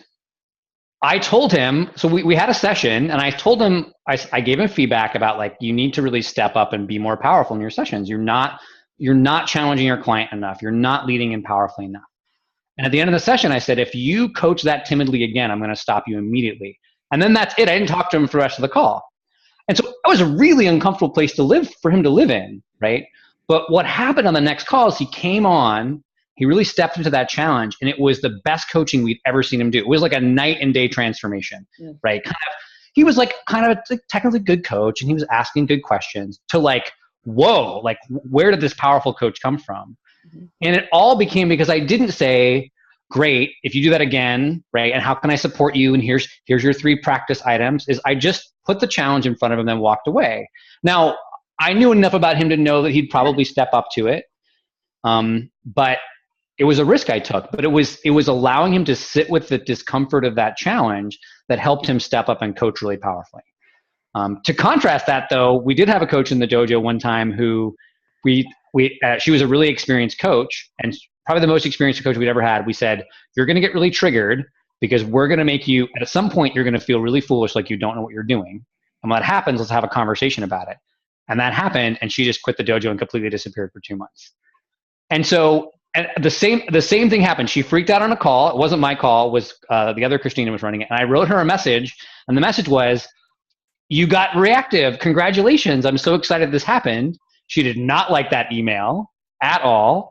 I told him, so we had a session, and I told him, I gave him feedback about, like, you need to really step up and be more powerful in your sessions. You're not challenging your client enough. You're not leading in powerfully enough. And at the end of the session, I said, if you coach that timidly again, I'm going to stop you immediately. And then that's it. I didn't talk to him for the rest of the call. And so that was a really uncomfortable place to live for him to live in, right? But what happened on the next call is he came on, he really stepped into that challenge, and it was the best coaching we'd ever seen him do. It was like a night and day transformation, right? He was like kind of a technically good coach, and he was asking good questions, to like, whoa, like, where did this powerful coach come from? Mm-hmm. And it all became because I didn't say, great, if you do that again, right, and how can I support you, and here's your 3 practice items, is I just put the challenge in front of him and walked away. Now, I knew enough about him to know that he'd probably step up to it, but it was a risk I took. But it was allowing him to sit with the discomfort of that challenge that helped him step up and coach really powerfully. To contrast that, though, we did have a coach in the dojo one time who she was a really experienced coach, and probably the most experienced coach we'd ever had. We said, you're going to get really triggered because we're going to make you, at some point, you're going to feel really foolish, like you don't know what you're doing. And when that happens, let's have a conversation about it. And that happened, and she just quit the dojo and completely disappeared for 2 months. And so, and the same thing happened. She freaked out on a call. It wasn't my call. It was the other Christina was running it. And I wrote her a message, and the message was, you got reactive. Congratulations. I'm so excited this happened. She did not like that email at all.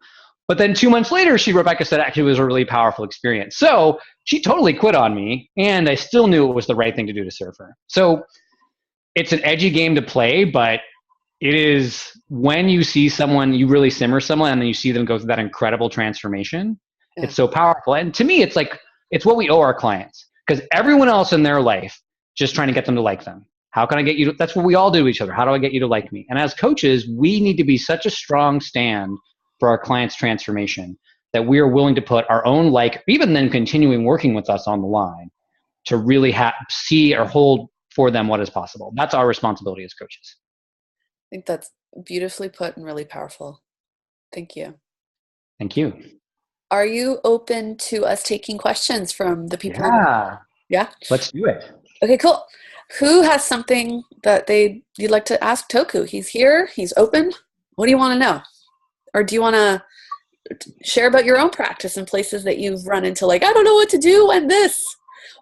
But then 2 months later, she wrote back and said, actually, it was a really powerful experience. So she totally quit on me, and I still knew it was the right thing to do to serve her. So it's an edgy game to play, but it is when you see someone, you really simmer someone, and then you see them go through that incredible transformation. Yeah. It's so powerful. And to me, it's like, it's what we owe our clients, because everyone else in their life, just trying to get them to like them. How can I get you to, that's what we all do to each other. How do I get you to like me? And as coaches, we need to be such a strong stand for our clients' transformation that we are willing to put our own, like, even then continuing working with us on the line to really see or hold for them what is possible. That's our responsibility as coaches. I think that's beautifully put and really powerful. Thank you. Thank you. Are you open to us taking questions from the people? Yeah. Let's do it. Okay, cool. Who has something that you'd like to ask Toku? He's here. He's open. What do you want to know? Or do you want to share about your own practice and places that you've run into, like, I don't know what to do when this,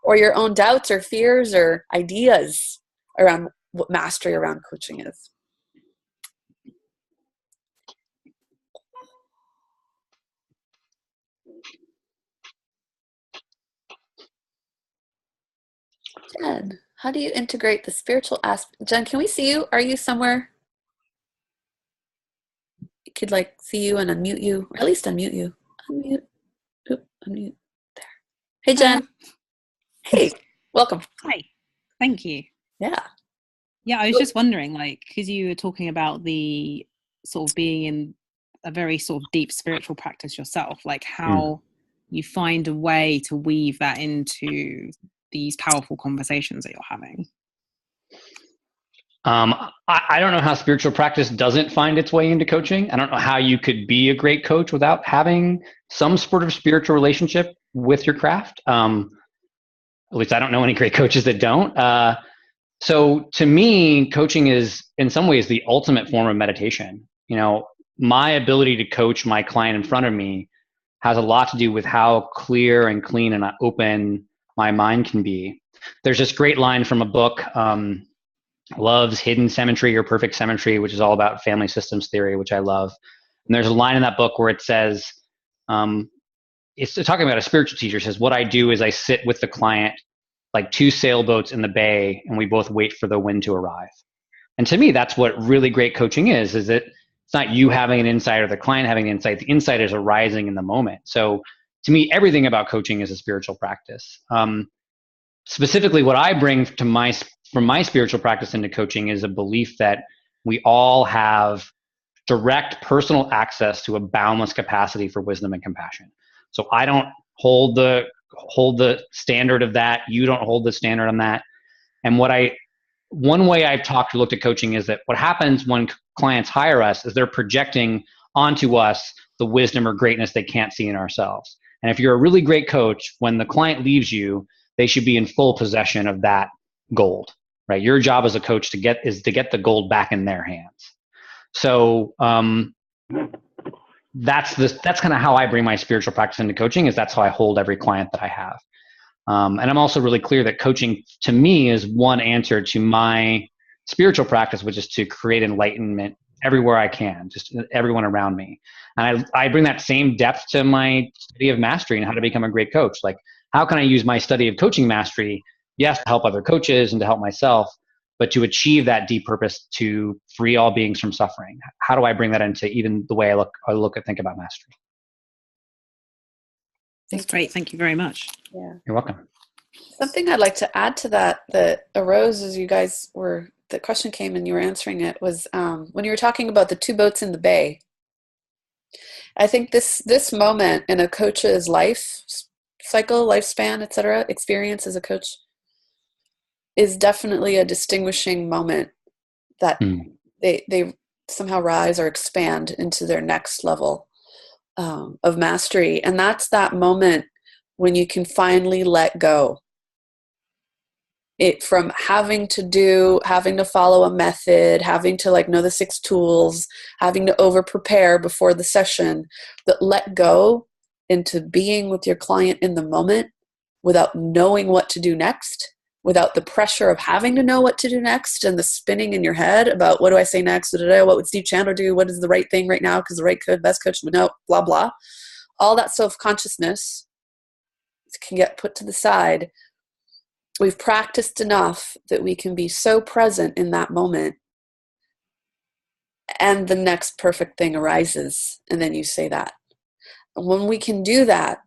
or your own doubts or fears or ideas around what mastery around coaching is? Jen, how do you integrate the spiritual aspect? Jen, can we see you? Are you somewhere? I could like see you and unmute you, or at least unmute you. Unmute. Oop, unmute. There. Hey, Jen. Hey, welcome. Hi. Thank you. Yeah. Yeah, I was just wondering, like, because you were talking about the sort of being in a very sort of deep spiritual practice yourself, like how you find a way to weave that into these powerful conversations that you're having. I don't know how spiritual practice doesn't find its way into coaching. I don't know how you could be a great coach without having some sort of spiritual relationship with your craft. At least I don't know any great coaches that don't. So to me, coaching is in some ways the ultimate form of meditation. You know, my ability to coach my client in front of me has a lot to do with how clear and clean and open my mind can be. There's this great line from a book, Love's Hidden Symmetry or Perfect Symmetry, which is all about family systems theory, which I love. And there's a line in that book where it says, it's talking about a spiritual teacher, says, what I do is I sit with the client like 2 sailboats in the bay, and we both wait for the wind to arrive. And to me, that's what really great coaching is that it's not you having an insight or the client having an insight. The insight is arising in the moment. So to me, everything about coaching is a spiritual practice. Specifically, what I bring from my spiritual practice into coaching is a belief that we all have direct personal access to a boundless capacity for wisdom and compassion. So I don't hold the standard of that. You don't hold the standard on that. And one way I've looked at coaching is that what happens when clients hire us is they're projecting onto us the wisdom or greatness they can't see in ourselves. And if you're a really great coach, when the client leaves you, they should be in full possession of that gold, right? Your job as a coach is to get the gold back in their hands. So that's kind of how I bring my spiritual practice into coaching. Is that's how I hold every client that I have. And I'm also really clear that coaching to me is one answer to my spiritual practice, which is to create enlightenment everywhere I can, just everyone around me. And I bring that same depth to my study of mastery and how to become a great coach. Like, how can I use my study of coaching mastery, yes, to help other coaches and to help myself, but to achieve that deep purpose to free all beings from suffering? How do I bring that into even the way I think about mastery? That's great. Thank you very much. Yeah. You're welcome. Something I'd like to add to that arose as the question came and you were answering it was when you were talking about the two boats in the bay. I think this moment in a coach's life cycle, lifespan, etc., experience as a coach is definitely a distinguishing moment that they somehow rise or expand into their next level of mastery. And that's that moment when you can finally let go. It from having to follow a method, having to know the 6 tools, having to over prepare before the session, that let go into being with your client in the moment without knowing what to do next, without the pressure of having to know what to do next and the spinning in your head about what do I say next, what would Steve Chandler do, what is the right thing right now because the best coach would know, blah, blah. All that self-consciousness can get put to the side. We've practiced enough that we can be so present in that moment and the next perfect thing arises and then you say that. When we can do that,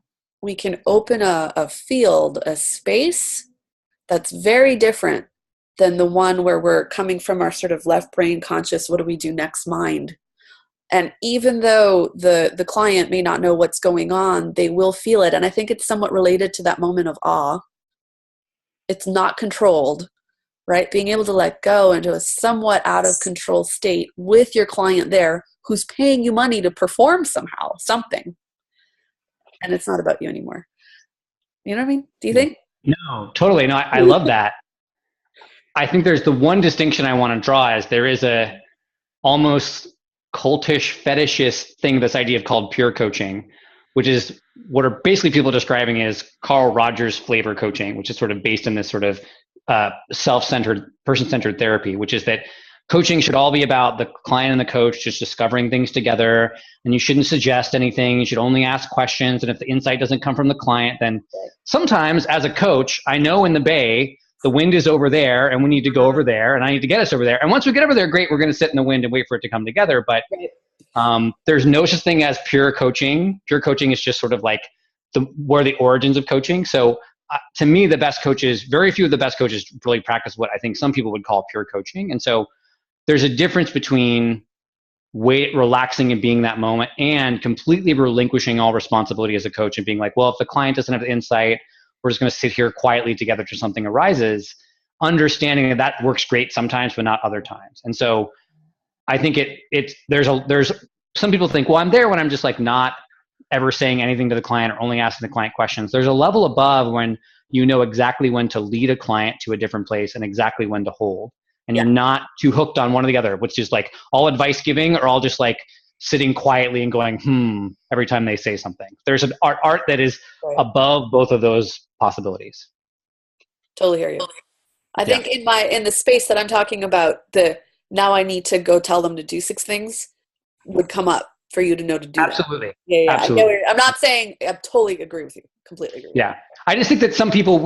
we can open a field, a space that's very different than the one where we're coming from our sort of left brain conscious, what do we do next mind. And even though the client may not know what's going on, they will feel it. And I think it's somewhat related to that moment of awe. It's not controlled, right? Being able to let go into a somewhat out of control state with your client there who's paying you money to perform somehow, something. And it's not about you anymore. You know what I mean? Do you think? No, totally. No, I love that. I think there's the one distinction I want to draw is there is a almost cultish, fetishist thing, this idea of called pure coaching, which is what are basically people describing as Carl Rogers flavor coaching, which is sort of based in this sort of self-centered, person-centered therapy, which is that coaching should all be about the client and the coach just discovering things together, and you shouldn't suggest anything. You should only ask questions, and if the insight doesn't come from the client, then sometimes as a coach, I know in the bay, the wind is over there, and we need to go over there, and I need to get us over there. And once we get over there, great, we're going to sit in the wind and wait for it to come together. But there's no such thing as pure coaching. Pure coaching is just sort of like where the origins of coaching. So to me, the best coaches, very few of the best coaches really practice what I think some people would call pure coaching. And so there's a difference between relaxing and being that moment and completely relinquishing all responsibility as a coach and being like, well, if the client doesn't have the insight, we're just going to sit here quietly together till something arises, understanding that works great sometimes, but not other times. And so I think there's some people think, well, I'm there when I'm just like not ever saying anything to the client or only asking the client questions. There's a level above when you know exactly when to lead a client to a different place and exactly when to hold. And you're not too hooked on one or the other, which is like all advice giving or all just like sitting quietly and going, every time they say something. There's an art that is above both of those possibilities. Totally hear you. I think in the space that I'm talking about, now I need to go tell them to do 6 things would come up for you to know to do Absolutely. that. Yeah. Absolutely. I'm not saying, I totally agree with you. Completely agree with you. Yeah. I just think that some people,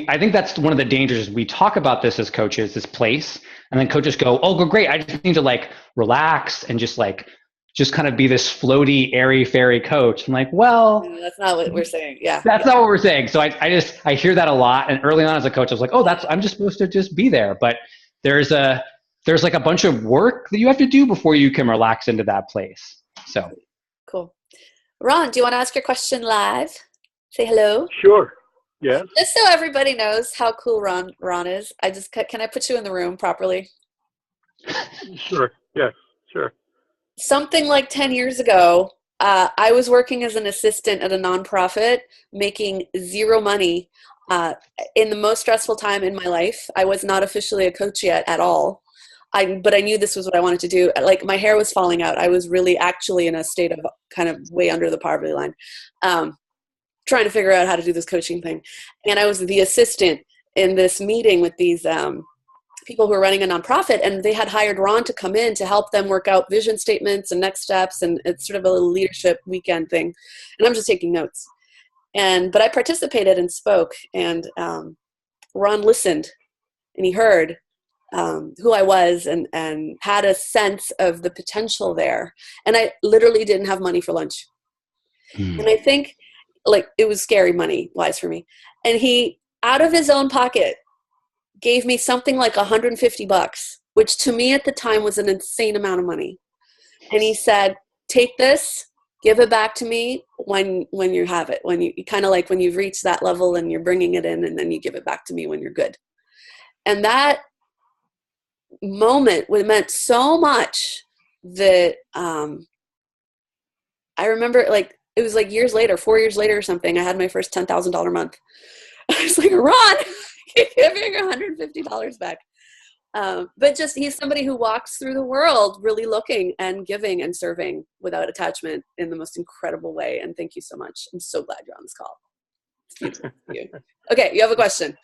I think that's one of the dangers. We talk about this as coaches, this place, and then coaches go, oh, great. I just need to like relax and just kind of be this floaty, airy, fairy coach. I'm like, well, no, that's not what we're saying. Yeah. That's not what we're saying. So I hear that a lot. And early on as a coach, I was like, oh, I'm just supposed to just be there. But there's like a bunch of work that you have to do before you can relax into that place. So cool. Ron, do you want to ask your question live? Say hello. Sure. Yes. Just so everybody knows how cool Ron is, can I put you in the room properly? Sure. Yes. Sure. Something like 10 years ago, I was working as an assistant at a nonprofit, making zero money in the most stressful time in my life. I was not officially a coach yet at all. But I knew this was what I wanted to do. Like, my hair was falling out. I was really actually in a state of kind of way under the poverty line, trying to figure out how to do this coaching thing. And I was the assistant in this meeting with these people who were running a nonprofit, and they had hired Ron to come in to help them work out vision statements and next steps, and it's sort of a little leadership weekend thing. And I'm just taking notes. But I participated and spoke, and Ron listened, and he heard who I was, and had a sense of the potential there. And I literally didn't have money for lunch. And I think, like, it was scary money wise for me. And he, out of his own pocket, gave me something like $150, which to me at the time was an insane amount of money. And he said, take this, give it back to me when you have it, when you kind of like when you've reached that level and you're bringing it in, and then you give it back to me when you're good. And that moment meant so much that I remember, like, it was like years later, 4 years later or something, I had my first $10,000 month. I was like, Ron, give me your $150 back. But just, he's somebody who walks through the world really looking and giving and serving without attachment in the most incredible way. And thank you so much. I'm so glad you're on this call. It's beautiful. Thank you. Okay, you have a question.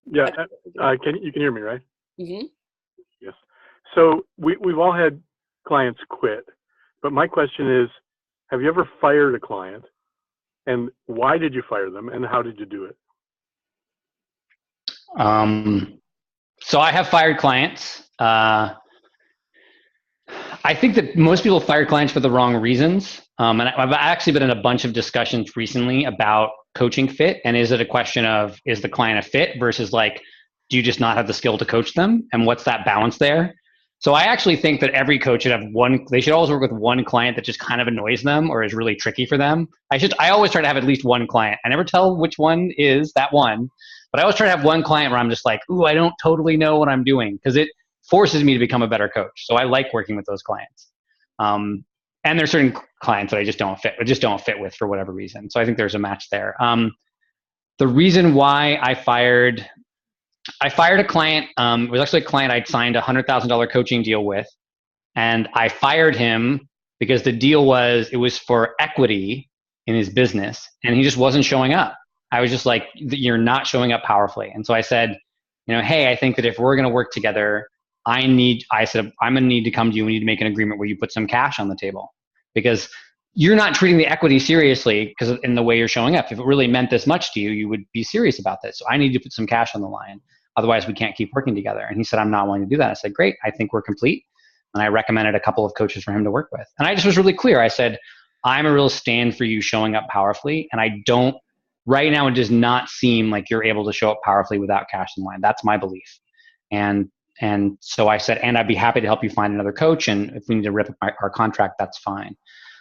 Yeah. You can hear me, right? Mm-hmm. Yes. So we've all had clients quit, but my question is, have you ever fired a client, and why did you fire them, and how did you do it? So I have fired clients. I think that most people fire clients for the wrong reasons. And I've actually been in a bunch of discussions recently about coaching fit. And is it a question of, is the client a fit versus, like, do you just not have the skill to coach them? And what's that balance there? So I actually think that every coach should have they should always work with one client that just kind of annoys them or is really tricky for them. I always try to have at least one client. I never tell which one is that one, but I always try to have one client where I'm just like, ooh, I don't totally know what I'm doing, because it forces me to become a better coach. So I like working with those clients. And there's certain clients that I just don't fit with for whatever reason. So I think there's a match there. The reason why I fired a client, it was actually a client I'd signed a $100,000 coaching deal with. And I fired him because the deal was, it was for equity in his business, and he just wasn't showing up. I was just like, you're not showing up powerfully. And so I said, hey, I think that if we're going to work together, I'm going to need to come to you. We need to make an agreement where you put some cash on the table, because you're not treating the equity seriously because in the way you're showing up. If it really meant this much to you, you would be serious about this. So I need to put some cash on the line. Otherwise, we can't keep working together. And he said, I'm not willing to do that. I said, great. I think we're complete. And I recommended a couple of coaches for him to work with. And I just was really clear. I said, I'm a real stand for you showing up powerfully. And right now, it does not seem like you're able to show up powerfully without cash in line. That's my belief. And so I said, and I'd be happy to help you find another coach. And if we need to rip up our contract, that's fine.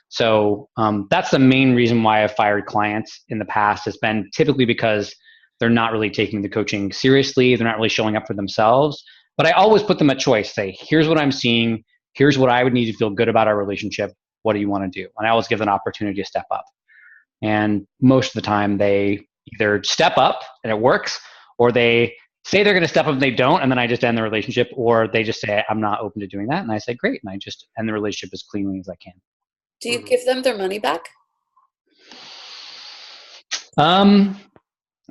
So that's the main reason why I've fired clients in the past, has been typically because they're not really taking the coaching seriously. They're not really showing up for themselves. But I always put them at choice. Say, here's what I'm seeing. Here's what I would need to feel good about our relationship. What do you want to do? And I always give them an opportunity to step up. And most of the time, they either step up and it works, or they say they're going to step up and they don't, and then I just end the relationship, or they just say, I'm not open to doing that. And I say, great. And I just end the relationship as cleanly as I can. Do you give them their money back?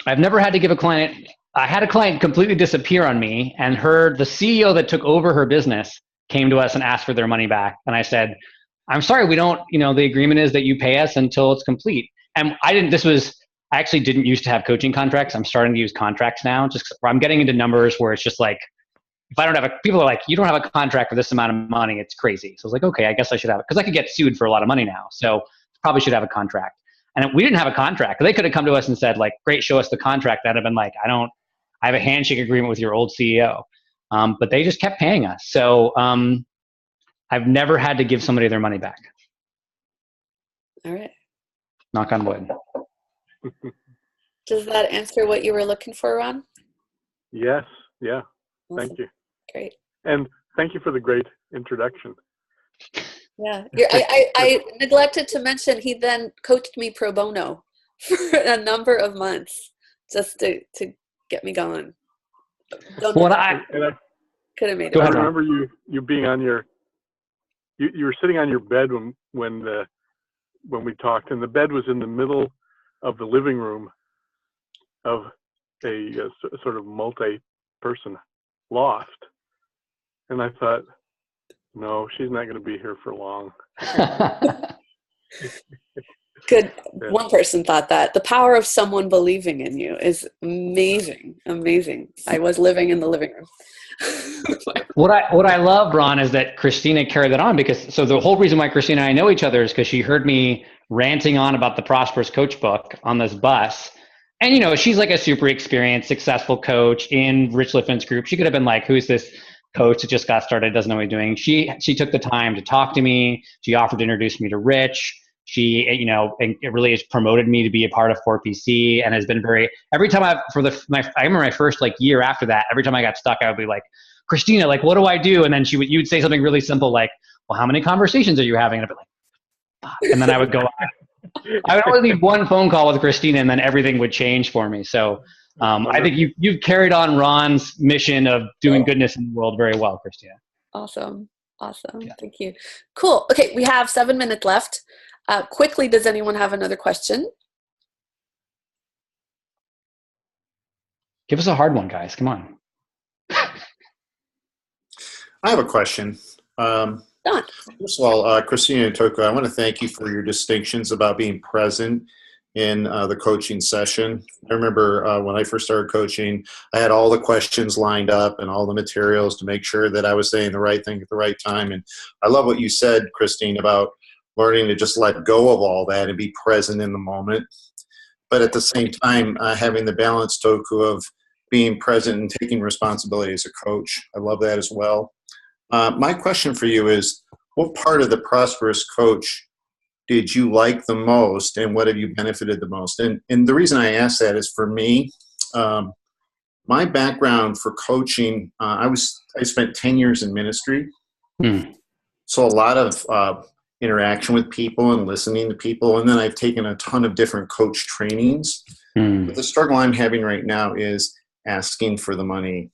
I've never had to give a client. I had a client completely disappear on me, and the CEO that took over her business came to us and asked for their money back. And I said, I'm sorry, we don't, the agreement is that you pay us until it's complete. And I actually didn't used to have coaching contracts. I'm starting to use contracts now. Just I'm getting into numbers where it's just like, if I don't have people are like, you don't have a contract for this amount of money, it's crazy. So I was like, okay, I guess I should have it, because I could get sued for a lot of money now. So probably should have a contract. And we didn't have a contract. They could have come to us and said, like, great, show us the contract. That'd have been like, I have a handshake agreement with your old CEO. But they just kept paying us. So I've never had to give somebody their money back. All right. Knock on wood. Does that answer what you were looking for, Ron? Yes. Yeah. Awesome. Thank you. Great. And thank you for the great introduction. Yeah. I neglected to mention he then coached me pro bono for a number of months just to get me going. Don't Well, could have made it. Go I ahead, Ron. remember you being on you were sitting on your bed when we talked, and the bed was in the middle of the living room of a sort of multi-person loft. And I thought, no, she's not going to be here for long. Good. Yeah. One person thought that. The power of someone believing in you is amazing. Amazing. I was living in the living room. What I love, Ron, is that Christina carried that on, because so the whole reason why Christina and I know each other is because she heard me ranting on about the Prosperous Coach book on this bus. And, you know, she's like a super experienced, successful coach in Rich Liffin's group. She could have been like, who's this coach that just got started, doesn't know what he's doing? She took the time to talk to me. She offered to introduce me to Rich. She, you know, and it really has promoted me to be a part of 4PC, and has been every time I remember my first like year after that, every time I got stuck, I would be like, Christina, like, what do I do? And then you'd say something really simple like, well, how many conversations are you having? And I'd be like, fuck. And then I would go on. I would only need one phone call with Christina, and then everything would change for me. So I think you've carried on Ron's mission of doing goodness in the world very well, Christina. Awesome. Yeah. Thank you. Cool. Okay, we have 7 minutes left. Quickly, does anyone have another question? Give us a hard one, guys. Come on. I have a question. First of all, Christina and Toku, I want to thank you for your distinctions about being present in the coaching session. I remember when I first started coaching, I had all the questions lined up and all the materials to make sure that I was saying the right thing at the right time. And I love what you said, Christine, about learning to just let go of all that and be present in the moment. But at the same time, having the balance, Toku, of being present and taking responsibility as a coach. I love that as well. My question for you is, what part of the Prosperous Coach did you like the most, and what have you benefited the most? And the reason I ask that is, for me, my background for coaching, I spent 10 years in ministry. So a lot of interaction with people and listening to people. And then I've taken a ton of different coach trainings. But the struggle I'm having right now is asking for the money.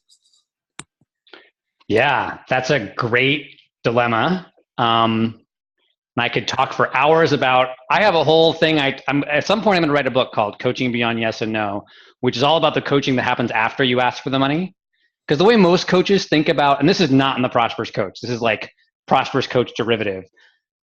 Yeah, that's a great dilemma. I could talk for hours about, I have a whole thing. I'm at some point I'm going to write a book called Coaching Beyond Yes and No, which is all about the coaching that happens after you ask for the money. Because the way most coaches think about, and this is not in the Prosperous Coach, this is like Prosperous Coach derivative.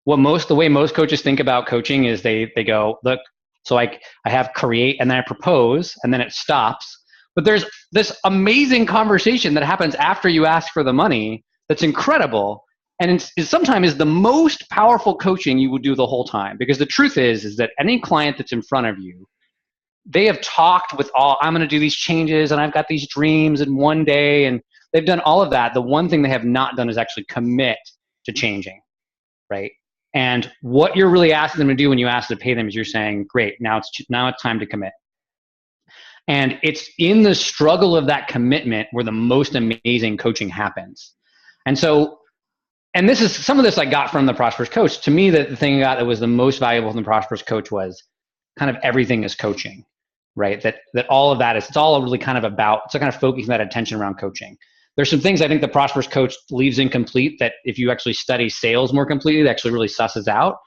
The way most coaches think about coaching is they go, look, so I have create, and then I propose, and then it stops. But there's this amazing conversation that happens after you ask for the money that's incredible. And it's sometimes the most powerful coaching you would do the whole time. Because the truth is that any client that's in front of you, they have talked with I'm going to do these changes, and I've got these dreams in one day, and they've done all of that. The one thing they have not done is actually commit to changing, right? And what you're really asking them to do when you ask to pay them is you're saying, great, now it's time to commit. And it's in the struggle of that commitment where the most amazing coaching happens. And so, and this is, some of this I got from the Prosperous Coach. To me, the thing I got that was the most valuable from the Prosperous Coach was kind of everything is coaching, right? That all of that is, it's all really kind of about, it's kind of focusing that attention around coaching. There's some things I think the Prosperous Coach leaves incomplete that if you actually study sales more completely, that actually really susses out.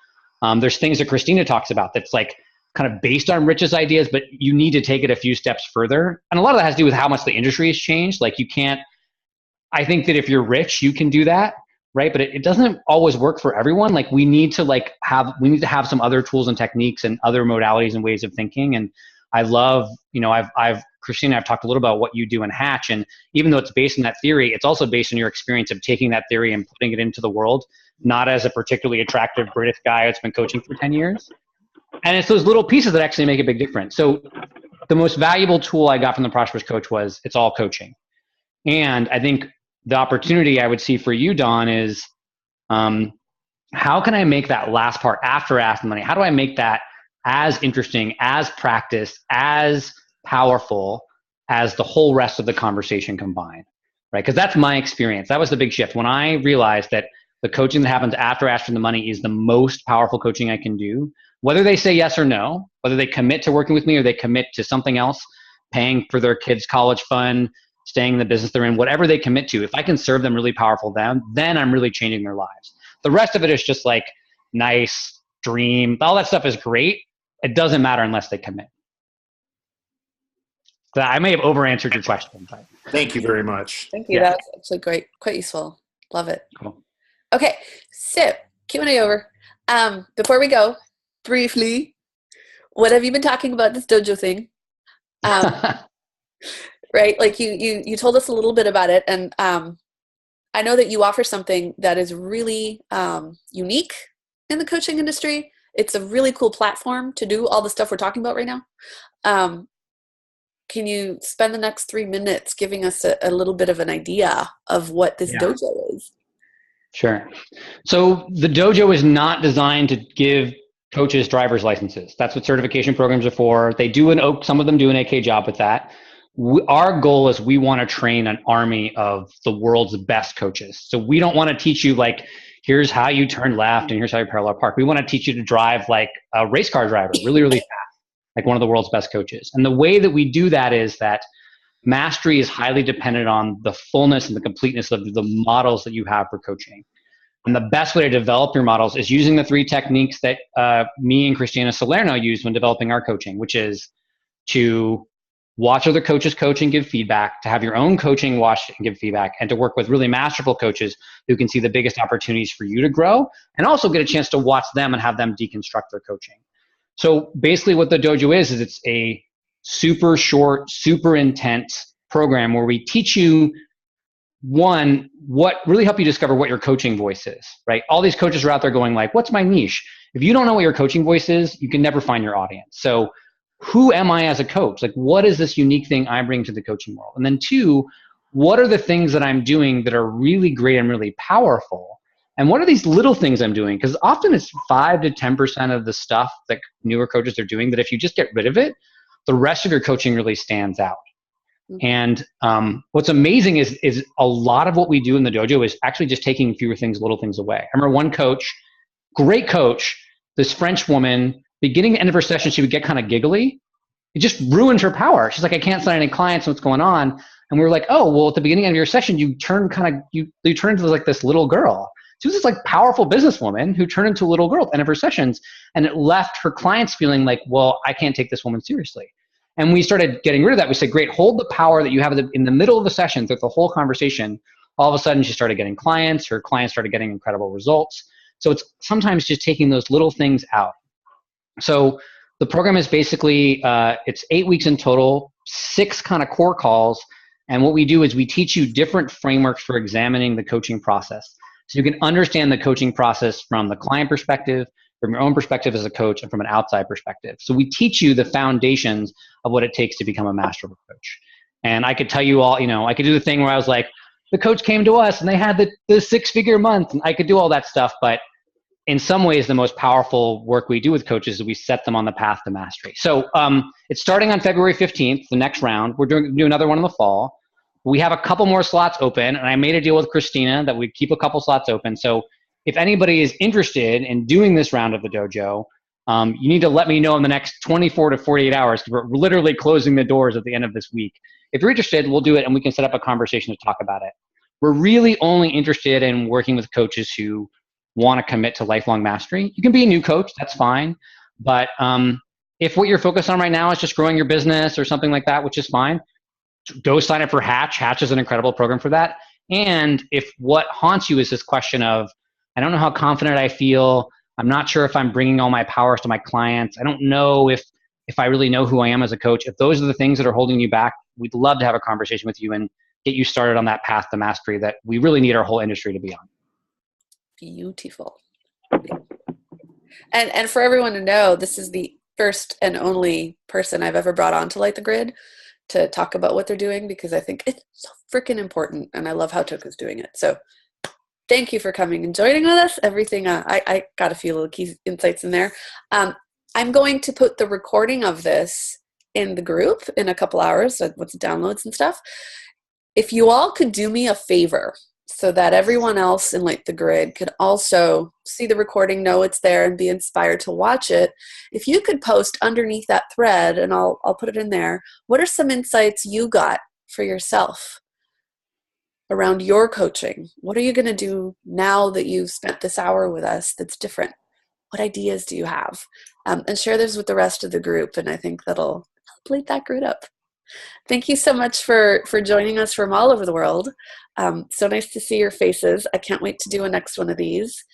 There's things that Christina talks about that's like kind of based on Rich's ideas, but you need to take it a few steps further. And a lot of that has to do with how much the industry has changed. Like I think that if you're Rich, you can do that, right? But it doesn't always work for everyone. Like we need to have some other tools and techniques and other modalities and ways of thinking. And I love, Christina, I've talked a little about what you do in Hatch. And even though it's based on that theory, it's also based on your experience of taking that theory and putting it into the world, not as a particularly attractive British guy that's been coaching for 10 years. And it's those little pieces that actually make a big difference. So the most valuable tool I got from the Prosperous Coach was it's all coaching. And I think the opportunity I would see for you, Dawn, is how can I make that last part after asking money? How do I make that as interesting, as practiced, as powerful as the whole rest of the conversation combined, right? Because that's my experience. That was the big shift. When I realized that the coaching that happens after asking the money is the most powerful coaching I can do, whether they say yes or no, whether they commit to working with me or they commit to something else, paying for their kids' college fund, staying in the business they're in, whatever they commit to, if I can serve them really powerful then I'm really changing their lives. The rest of it is just like nice, dream, all that stuff is great. It doesn't matter unless they commit. So I may have over-answered your question. But. Thank you very much. Thank you. Yeah. That's actually great. Quite useful. Love it. Cool. Okay, so Q&A over. Before we go, briefly, what have you been talking about this dojo thing? Right, like you told us a little bit about it, and I know that you offer something that is really unique in the coaching industry. It's a really cool platform to do all the stuff we're talking about right now. Can you spend the next 3 minutes giving us a little bit of an idea of what this dojo is? Sure. So the dojo is not designed to give coaches driver's licenses. That's what certification programs are for. They do some of them do an okay job with that. Our goal is we want to train an army of the world's best coaches. So we don't want to teach you like, here's how you turn left and here's how you parallel park. We want to teach you to drive like a race car driver, really, really fast, like one of the world's best coaches. And the way that we do that is that mastery is highly dependent on the fullness and the completeness of the models that you have for coaching. And the best way to develop your models is using the 3 techniques that me and Christina Salerno used when developing our coaching, which is to watch other coaches coach and give feedback, to have your own coaching watch and give feedback, and to work with really masterful coaches who can see the biggest opportunities for you to grow, and also get a chance to watch them and have them deconstruct their coaching. So basically what the dojo is it's a super short, super intense program where we teach you, one, what really help you discover what your coaching voice is, right? All these coaches are out there going like, what's my niche? If you don't know what your coaching voice is, you can never find your audience. So who am I as a coach? Like, what is this unique thing I bring to the coaching world? And then 2, what are the things that I'm doing that are really great and really powerful? And what are these little things I'm doing? Because often it's 5 to 10% of the stuff that newer coaches are doing that if you just get rid of it, the rest of your coaching really stands out. And what's amazing is a lot of what we do in the dojo is actually just taking fewer things, little things away. I remember one coach, great coach, this French woman, beginning to end of her session, she would get kind of giggly. It just ruined her power. She's like, I can't sign any clients. What's going on? And we were like, oh, well, at the beginning of your session, you turn into like this little girl. She was this like powerful businesswoman who turned into a little girl at the end of her sessions. And it left her clients feeling like, well, I can't take this woman seriously. And we started getting rid of that. We said, great, hold the power that you have in the middle of the session through the whole conversation. All of a sudden, she started getting clients. Her clients started getting incredible results. So it's sometimes just taking those little things out. So the program is basically, it's 8 weeks in total, 6 kind of core calls. And what we do is we teach you different frameworks for examining the coaching process. So you can understand the coaching process from the client perspective, from your own perspective as a coach, and from an outside perspective. So we teach you the foundations of what it takes to become a masterful coach. And I could tell you all, I could do the thing where I was like, the coach came to us and they had the 6-figure month, and I could do all that stuff. But in some ways, the most powerful work we do with coaches is we set them on the path to mastery. So it's starting on February 15th, the next round. We're doing another one in the fall. We have a couple more slots open, and I made a deal with Christina that we'd keep a couple slots open. So if anybody is interested in doing this round of the dojo, you need to let me know in the next 24 to 48 hours, because we're literally closing the doors at the end of this week. If you're interested, we'll do it, and we can set up a conversation to talk about it. We're really only interested in working with coaches who want to commit to lifelong mastery. You can be a new coach, that's fine. But if what you're focused on right now is just growing your business or something like that, which is fine, go sign up for Hatch. Hatch is an incredible program for that. And if what haunts you is this question of, I don't know how confident I feel, I'm not sure if I'm bringing all my powers to my clients, I don't know if I really know who I am as a coach, if those are the things that are holding you back, we'd love to have a conversation with you and get you started on that path to mastery that we really need our whole industry to be on. Beautiful. And for everyone to know, this is the first and only person I've ever brought on to Light the Grid to talk about what they're doing, because I think it's so freaking important, and I love how Toku's doing it. So thank you for coming and joining with us. Everything, I got a few little key insights in there. I'm going to put the recording of this in the group in a couple hours with the downloads and stuff. If you all could do me a favor so that everyone else in like the grid could also see the recording, know it's there, and be inspired to watch it, if you could post underneath that thread, and I'll put it in there, what are some insights you got for yourself around your coaching? What are you going to do now that you've spent this hour with us that's different? What ideas do you have? And share those with the rest of the group, and I think that'll help lead that group up. Thank you so much for joining us from all over the world. So nice to see your faces. I can't wait to do a next one of these.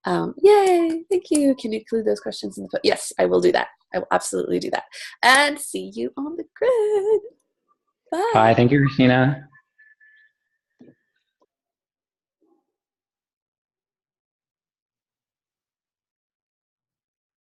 Yay, thank you. Can you include those questions in the Yes, I will do that. I will absolutely do that. And see you on the grid. Bye. Bye. Thank you, Christina.